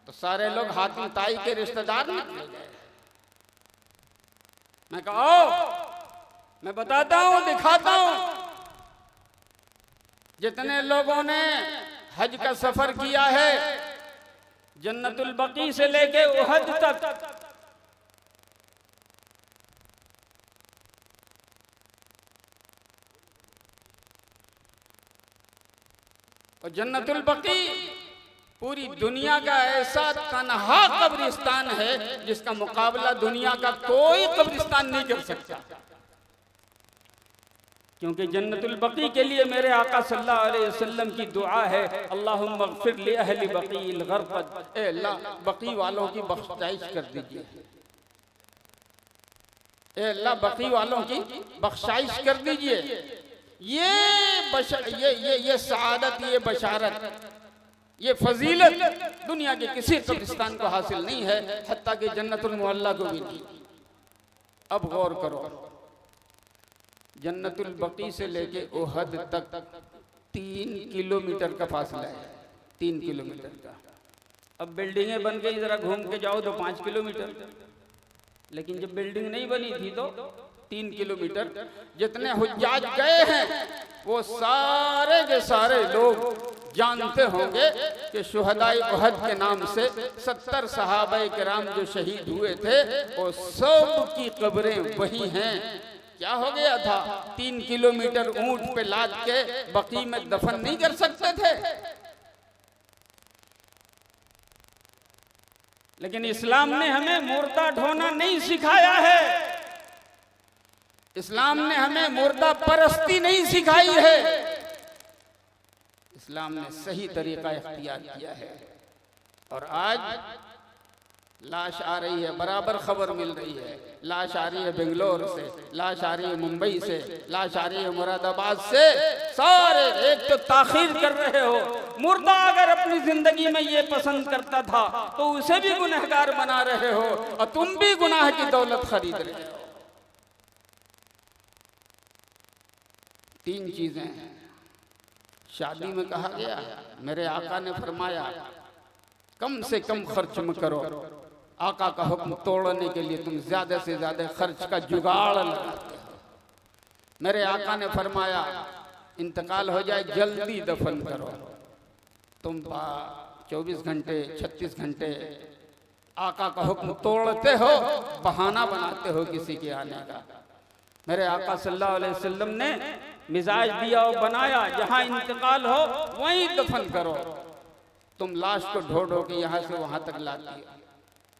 तो सारे लोग हातिम ताई के रिश्तेदार निकले गए। मैं कहा मैं बताता हूं, दिखाता हूं। जितने लोगों ने हज का सफर किया है जन्नतुल बकी से लेके उहद तक, और जन्नतुल बकी पूरी दुनिया का ऐसा तन्हा कब्रिस्तान है जिसका मुकाबला दुनिया का कोई कब्रिस्तान नहीं कर सकता। क्योंकि जन्नतुल बकी के लिए मेरे आका सल्लल्लाहु अलैहि वसल्लम की दुआ है, अल्लाहुम्मा अग़फ़िर लि अहली बक़ील ग़रक़द, ए अल्लाह बकी वालों की बख्शाइश कर दीजिए। ए अल्लाह बकी वालों की बख्शाइश कर दीजिए। ये सआदत, ये बशारत, ये फजीलत दुनिया के किसी कब्रिस्तान को हासिल नहीं है, हत्ता कि जन्नतुल मुअल्ला को भी नहीं। अब गौर करो, जन्नतुल बकी से लेके उहद तक 3 किलोमीटर का फासला है, 3 किलोमीटर का। अब बिल्डिंगें बन गई, जरा घूम के जाओ तो 5 किलोमीटर, लेकिन जब बिल्डिंग नहीं बनी थी तो 3 किलोमीटर। जितने हुज्जाज गए हैं वो सारे के सारे लोग जानते होंगे कि शुहदाए उहद के नाम से 70 सहाबाए किराम जो शहीद हुए थे वो सब की कब्रें वही हैं। क्या हो गया था, 3 किलोमीटर ऊंट पे लाद के बकी में दफन नहीं कर सकते थे? लेकिन इस्लाम ने हमें मुर्दा ढोना नहीं सिखाया है, इस्लाम ने हमें मुर्दा परस्ती नहीं सिखाई है, इस्लाम ने सही तरीका इख्तियार किया है। और आज लाश आ रही है, बराबर खबर मिल रही है, लाश आ रही है बेंगलोर से, लाश आ रही है मुंबई से, लाश आ रही है मुरादाबाद से, सारे एक तो ताखीर कर रहे हो। मुर्दा अगर अपनी जिंदगी में ये पसंद करता था तो उसे भी गुनहगार बना रहे हो और तुम भी गुनाह की दौलत खरीद रहे हो। तीन चीजें हैं। शादी में कहा गया, मेरे आका ने फरमाया कम से कम खर्च में करो। आका का हुक्म तोड़ने के लिए तुम ज्यादा से ज्यादा खर्च का जुगाड़ लगाते हो। मेरे आका ने फरमाया इंतकाल हो जाए जल्दी दफन करो। तुम 24 घंटे 36 घंटे आका का हुक्म तोड़ते हो, बहाना बनाते हो किसी के आने का। मेरे आका सल्लल्लाहु अलैहि वसल्लम ने मिजाज दिया और बनाया, जहां इंतकाल हो वहीं दफन करो। तुम लाश को ढो ढो के यहाँ से वहां तक लाती हो।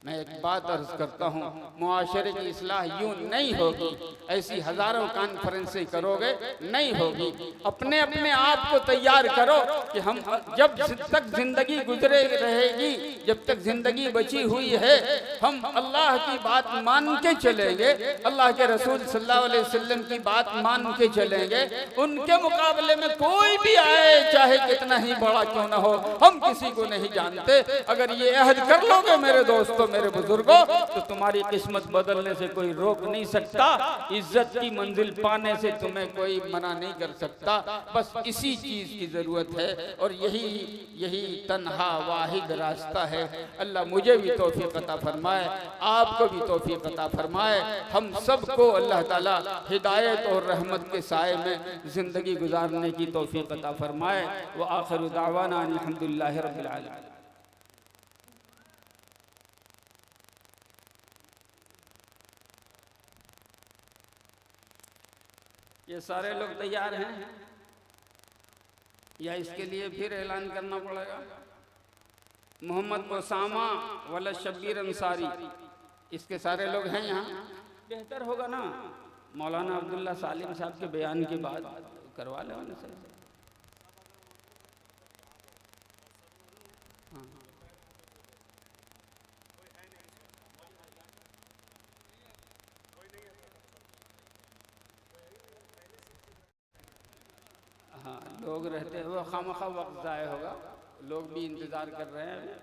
मैं एक बात अर्ज करता हूँ, मुआशरे की इस्लाह यूं नहीं होगी, ऐसी हजारों कॉन्फ्रेंसें करोगे नहीं होगी। अपने अपने आप को तैयार करो कि हम जब तक जिंदगी गुजरे रहेगी, जब तक जिंदगी बची हुई है, हम अल्लाह की बात मान के चलेंगे, अल्लाह के रसूल सल्लल्लाहु अलैहि वसल्लम की बात मान के चलेंगे। उनके मुकाबले में कोई भी आए, चाहे कितना ही बड़ा क्यों ना हो, हम किसी को नहीं जानते। अगर ये अहद कर लोगे मेरे दोस्तों, मेरे बुजुर्गों, तो तुम्हारी किस्मत बदलने से कोई रोक नहीं सकता, इज्जत की मंजिल पाने से तुम्हें कोई मना नहीं कर सकता। बस इसी चीज की जरूरत है और यही तन्हा वाहिद रास्ता है। अल्लाह मुझे भी तौफीक अता फरमाए, आपको भी तौफीक अता फरमाए। हम सबको अल्लाह ताला हिदायत और रहमत के साए में जिंदगी गुजारने की तौफीक अता फरमाए। व आखिर दावाना अल्हम्दुलिल्लाहि रब्बिल आलमीन। ये सारे लोग तैयार हैं या इसके लिए फिर ऐलान करना पड़ेगा? मोहम्मद उसामा वाला शब्बीर अंसारी, इसके सारे लोग हैं यहाँ? बेहतर होगा ना मौलाना अब्दुल्ला सालिम साहब के बयान के बाद करवा ले वाले से। हाँ, लोग रहते हुए खामखा वक्त ज़ाय होगा, लोग भी इंतज़ार कर रहे हैं।